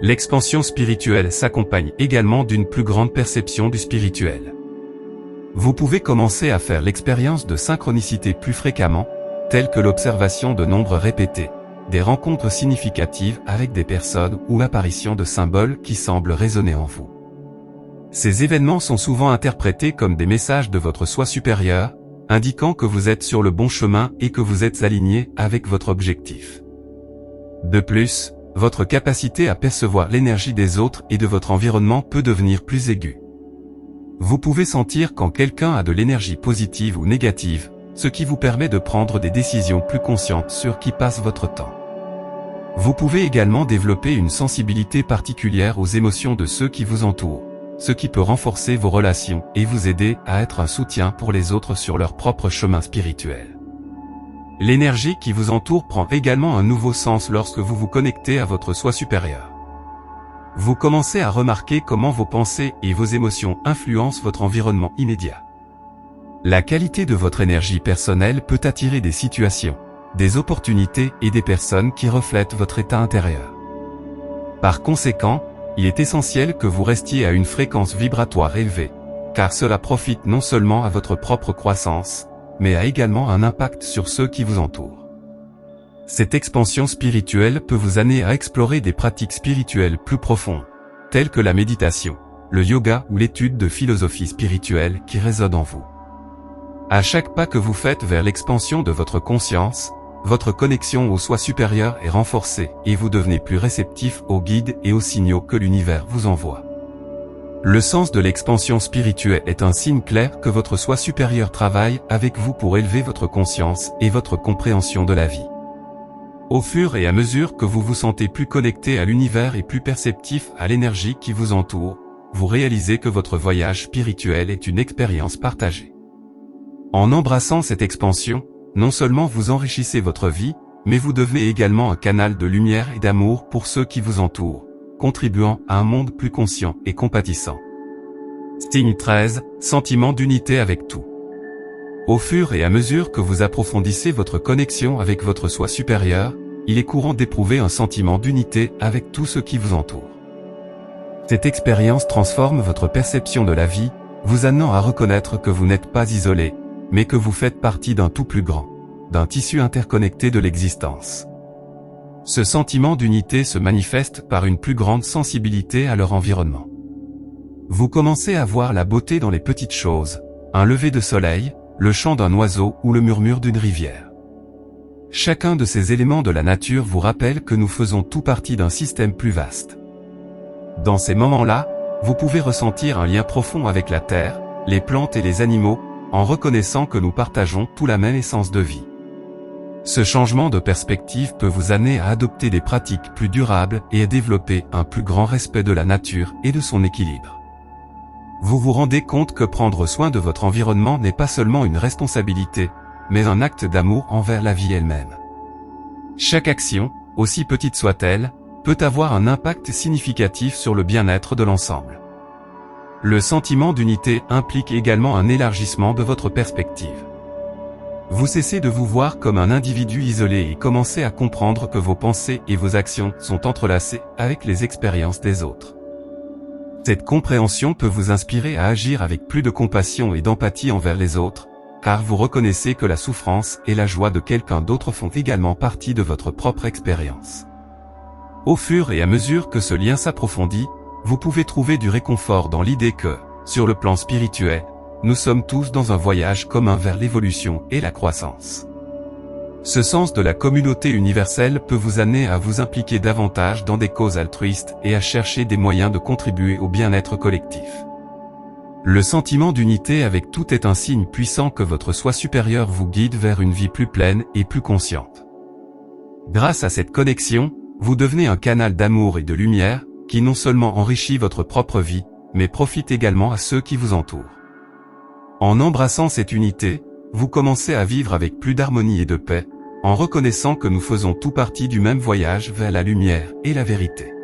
Speaker 1: L'expansion spirituelle s'accompagne également d'une plus grande perception du spirituel. Vous pouvez commencer à faire l'expérience de synchronicité plus fréquemment, telle que l'observation de nombres répétés, des rencontres significatives avec des personnes ou l'apparition de symboles qui semblent résonner en vous. Ces événements sont souvent interprétés comme des messages de votre soi supérieur, indiquant que vous êtes sur le bon chemin et que vous êtes aligné avec votre objectif. De plus, votre capacité à percevoir l'énergie des autres et de votre environnement peut devenir plus aiguë. Vous pouvez sentir quand quelqu'un a de l'énergie positive ou négative, ce qui vous permet de prendre des décisions plus conscientes sur qui passe votre temps. Vous pouvez également développer une sensibilité particulière aux émotions de ceux qui vous entourent, ce qui peut renforcer vos relations et vous aider à être un soutien pour les autres sur leur propre chemin spirituel. L'énergie qui vous entoure prend également un nouveau sens lorsque vous vous connectez à votre soi supérieur. Vous commencez à remarquer comment vos pensées et vos émotions influencent votre environnement immédiat. La qualité de votre énergie personnelle peut attirer des situations, des opportunités et des personnes qui reflètent votre état intérieur. Par conséquent, il est essentiel que vous restiez à une fréquence vibratoire élevée, car cela profite non seulement à votre propre croissance, mais a également un impact sur ceux qui vous entourent. Cette expansion spirituelle peut vous amener à explorer des pratiques spirituelles plus profondes, telles que la méditation, le yoga ou l'étude de philosophie spirituelle qui résonne en vous. À chaque pas que vous faites vers l'expansion de votre conscience, votre connexion au soi supérieur est renforcée et vous devenez plus réceptif aux guides et aux signaux que l'univers vous envoie. Le sens de l'expansion spirituelle est un signe clair que votre soi supérieur travaille avec vous pour élever votre conscience et votre compréhension de la vie. Au fur et à mesure que vous vous sentez plus connecté à l'univers et plus perceptif à l'énergie qui vous entoure, vous réalisez que votre voyage spirituel est une expérience partagée. En embrassant cette expansion, non seulement vous enrichissez votre vie, mais vous devenez également un canal de lumière et d'amour pour ceux qui vous entourent, contribuant à un monde plus conscient et compatissant. Signe 13, sentiment d'unité avec tout. Au fur et à mesure que vous approfondissez votre connexion avec votre soi supérieur, il est courant d'éprouver un sentiment d'unité avec tout ce qui vous entoure. Cette expérience transforme votre perception de la vie, vous amenant à reconnaître que vous n'êtes pas isolé, mais que vous faites partie d'un tout plus grand, d'un tissu interconnecté de l'existence. Ce sentiment d'unité se manifeste par une plus grande sensibilité à leur environnement. Vous commencez à voir la beauté dans les petites choses, un lever de soleil, le chant d'un oiseau ou le murmure d'une rivière. Chacun de ces éléments de la nature vous rappelle que nous faisons tout partie d'un système plus vaste. Dans ces moments-là, vous pouvez ressentir un lien profond avec la terre, les plantes et les animaux, en reconnaissant que nous partageons tout la même essence de vie. Ce changement de perspective peut vous amener à adopter des pratiques plus durables et à développer un plus grand respect de la nature et de son équilibre. Vous vous rendez compte que prendre soin de votre environnement n'est pas seulement une responsabilité, mais un acte d'amour envers la vie elle-même. Chaque action, aussi petite soit-elle, peut avoir un impact significatif sur le bien-être de l'ensemble. Le sentiment d'unité implique également un élargissement de votre perspective. Vous cessez de vous voir comme un individu isolé et commencez à comprendre que vos pensées et vos actions sont entrelacées avec les expériences des autres. Cette compréhension peut vous inspirer à agir avec plus de compassion et d'empathie envers les autres, car vous reconnaissez que la souffrance et la joie de quelqu'un d'autre font également partie de votre propre expérience. Au fur et à mesure que ce lien s'approfondit, vous pouvez trouver du réconfort dans l'idée que, sur le plan spirituel, nous sommes tous dans un voyage commun vers l'évolution et la croissance. Ce sens de la communauté universelle peut vous amener à vous impliquer davantage dans des causes altruistes et à chercher des moyens de contribuer au bien-être collectif. Le sentiment d'unité avec tout est un signe puissant que votre soi supérieur vous guide vers une vie plus pleine et plus consciente. Grâce à cette connexion, vous devenez un canal d'amour et de lumière, qui non seulement enrichit votre propre vie, mais profite également à ceux qui vous entourent. En embrassant cette unité, vous commencez à vivre avec plus d'harmonie et de paix, en reconnaissant que nous faisons tout partie du même voyage vers la lumière et la vérité.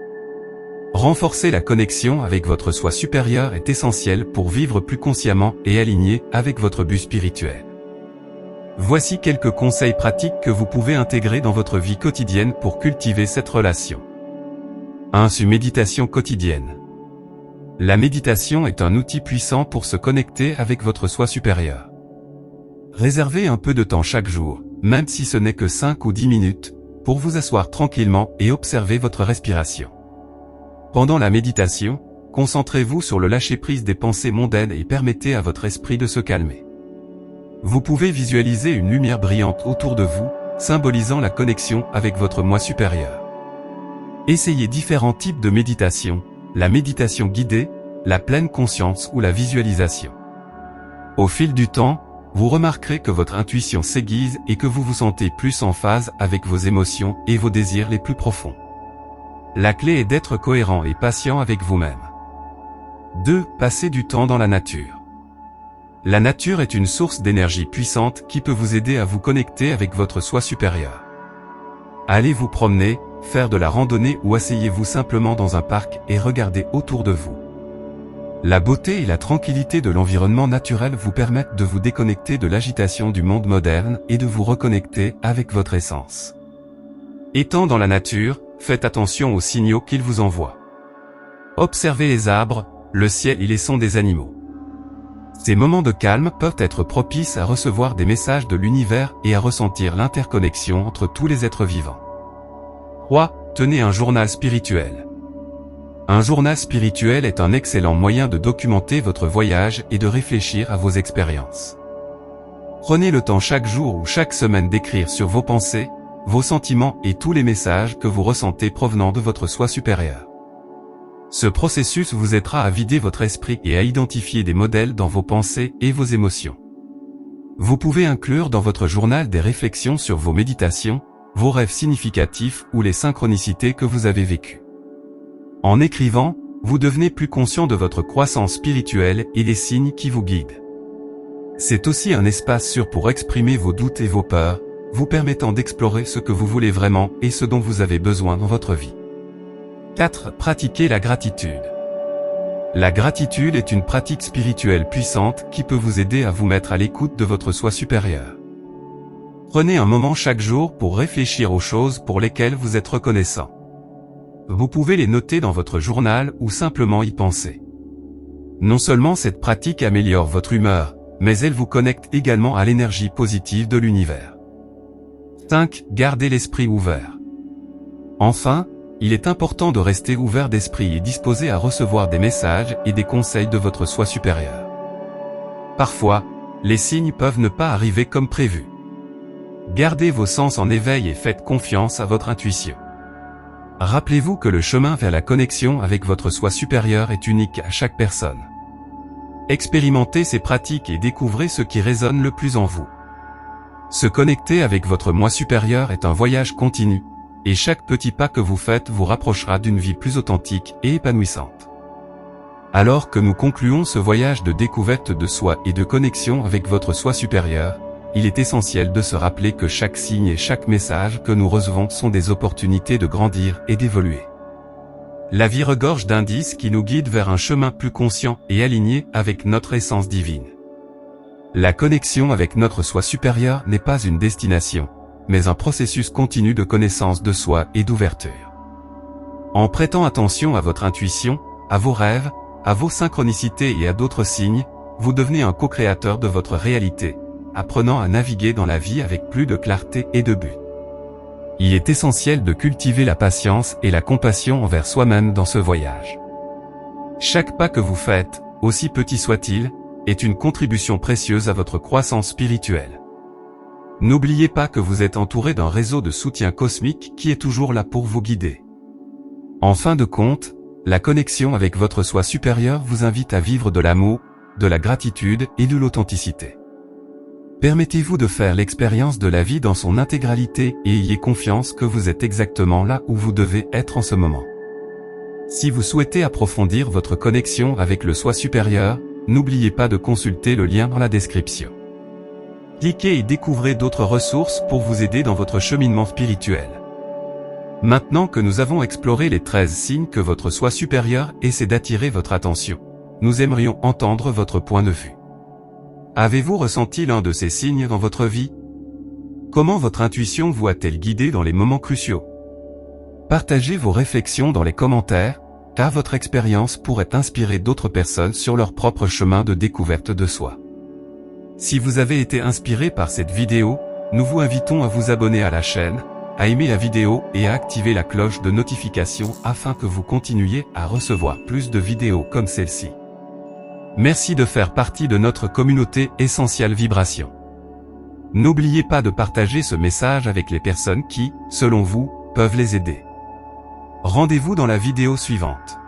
Speaker 1: Renforcer la connexion avec votre soi supérieur est essentiel pour vivre plus consciemment et aligné avec votre but spirituel. Voici quelques conseils pratiques que vous pouvez intégrer dans votre vie quotidienne pour cultiver cette relation. 1. Méditation quotidienne. La méditation est un outil puissant pour se connecter avec votre soi supérieur. Réservez un peu de temps chaque jour, même si ce n'est que 5 ou 10 minutes, pour vous asseoir tranquillement et observer votre respiration. Pendant la méditation, concentrez-vous sur le lâcher-prise des pensées mondaines et permettez à votre esprit de se calmer. Vous pouvez visualiser une lumière brillante autour de vous, symbolisant la connexion avec votre moi supérieur. Essayez différents types de méditation, la méditation guidée, la pleine conscience ou la visualisation. Au fil du temps, vous remarquerez que votre intuition s'aiguise et que vous vous sentez plus en phase avec vos émotions et vos désirs les plus profonds. La clé est d'être cohérent et patient avec vous-même. 2. Passez du temps dans la nature. La nature est une source d'énergie puissante qui peut vous aider à vous connecter avec votre soi supérieur. Allez vous promener, faire de la randonnée ou asseyez-vous simplement dans un parc et regardez autour de vous. La beauté et la tranquillité de l'environnement naturel vous permettent de vous déconnecter de l'agitation du monde moderne et de vous reconnecter avec votre essence. Étant dans la nature, faites attention aux signaux qu'il vous envoie. Observez les arbres, le ciel et les sons des animaux. Ces moments de calme peuvent être propices à recevoir des messages de l'univers et à ressentir l'interconnexion entre tous les êtres vivants. 3. Tenez un journal spirituel. Un journal spirituel est un excellent moyen de documenter votre voyage et de réfléchir à vos expériences. Prenez le temps chaque jour ou chaque semaine d'écrire sur vos pensées, vos sentiments et tous les messages que vous ressentez provenant de votre soi supérieur. Ce processus vous aidera à vider votre esprit et à identifier des modèles dans vos pensées et vos émotions. Vous pouvez inclure dans votre journal des réflexions sur vos méditations, vos rêves significatifs ou les synchronicités que vous avez vécues. En écrivant, vous devenez plus conscient de votre croissance spirituelle et des signes qui vous guident. C'est aussi un espace sûr pour exprimer vos doutes et vos peurs, vous permettant d'explorer ce que vous voulez vraiment et ce dont vous avez besoin dans votre vie. 4. Pratiquez la gratitude. La gratitude est une pratique spirituelle puissante qui peut vous aider à vous mettre à l'écoute de votre soi supérieur. Prenez un moment chaque jour pour réfléchir aux choses pour lesquelles vous êtes reconnaissant. Vous pouvez les noter dans votre journal ou simplement y penser. Non seulement cette pratique améliore votre humeur, mais elle vous connecte également à l'énergie positive de l'univers. 5. Gardez l'esprit ouvert. Enfin, il est important de rester ouvert d'esprit et disposé à recevoir des messages et des conseils de votre soi supérieur. Parfois, les signes peuvent ne pas arriver comme prévu. Gardez vos sens en éveil et faites confiance à votre intuition. Rappelez-vous que le chemin vers la connexion avec votre soi supérieur est unique à chaque personne. Expérimentez ces pratiques et découvrez ce qui résonne le plus en vous. Se connecter avec votre moi supérieur est un voyage continu, et chaque petit pas que vous faites vous rapprochera d'une vie plus authentique et épanouissante. Alors que nous concluons ce voyage de découverte de soi et de connexion avec votre soi supérieur, il est essentiel de se rappeler que chaque signe et chaque message que nous recevons sont des opportunités de grandir et d'évoluer. La vie regorge d'indices qui nous guident vers un chemin plus conscient et aligné avec notre essence divine. La connexion avec notre soi supérieur n'est pas une destination, mais un processus continu de connaissance de soi et d'ouverture. En prêtant attention à votre intuition, à vos rêves, à vos synchronicités et à d'autres signes, vous devenez un co-créateur de votre réalité, apprenant à naviguer dans la vie avec plus de clarté et de but. Il est essentiel de cultiver la patience et la compassion envers soi-même dans ce voyage. Chaque pas que vous faites, aussi petit soit-il, est une contribution précieuse à votre croissance spirituelle. N'oubliez pas que vous êtes entouré d'un réseau de soutien cosmique qui est toujours là pour vous guider. En fin de compte, la connexion avec votre soi supérieur vous invite à vivre de l'amour, de la gratitude et de l'authenticité. Permettez-vous de faire l'expérience de la vie dans son intégralité et ayez confiance que vous êtes exactement là où vous devez être en ce moment. Si vous souhaitez approfondir votre connexion avec le soi supérieur, n'oubliez pas de consulter le lien dans la description. Cliquez et découvrez d'autres ressources pour vous aider dans votre cheminement spirituel. Maintenant que nous avons exploré les 13 signes que votre soi supérieur essaie d'attirer votre attention, nous aimerions entendre votre point de vue. Avez-vous ressenti l'un de ces signes dans votre vie? Comment votre intuition vous a-t-elle guidé dans les moments cruciaux? Partagez vos réflexions dans les commentaires, car votre expérience pourrait inspirer d'autres personnes sur leur propre chemin de découverte de soi. Si vous avez été inspiré par cette vidéo, nous vous invitons à vous abonner à la chaîne, à aimer la vidéo et à activer la cloche de notification afin que vous continuiez à recevoir plus de vidéos comme celle-ci. Merci de faire partie de notre communauté Essential Vibration. N'oubliez pas de partager ce message avec les personnes qui, selon vous, peuvent les aider. Rendez-vous dans la vidéo suivante.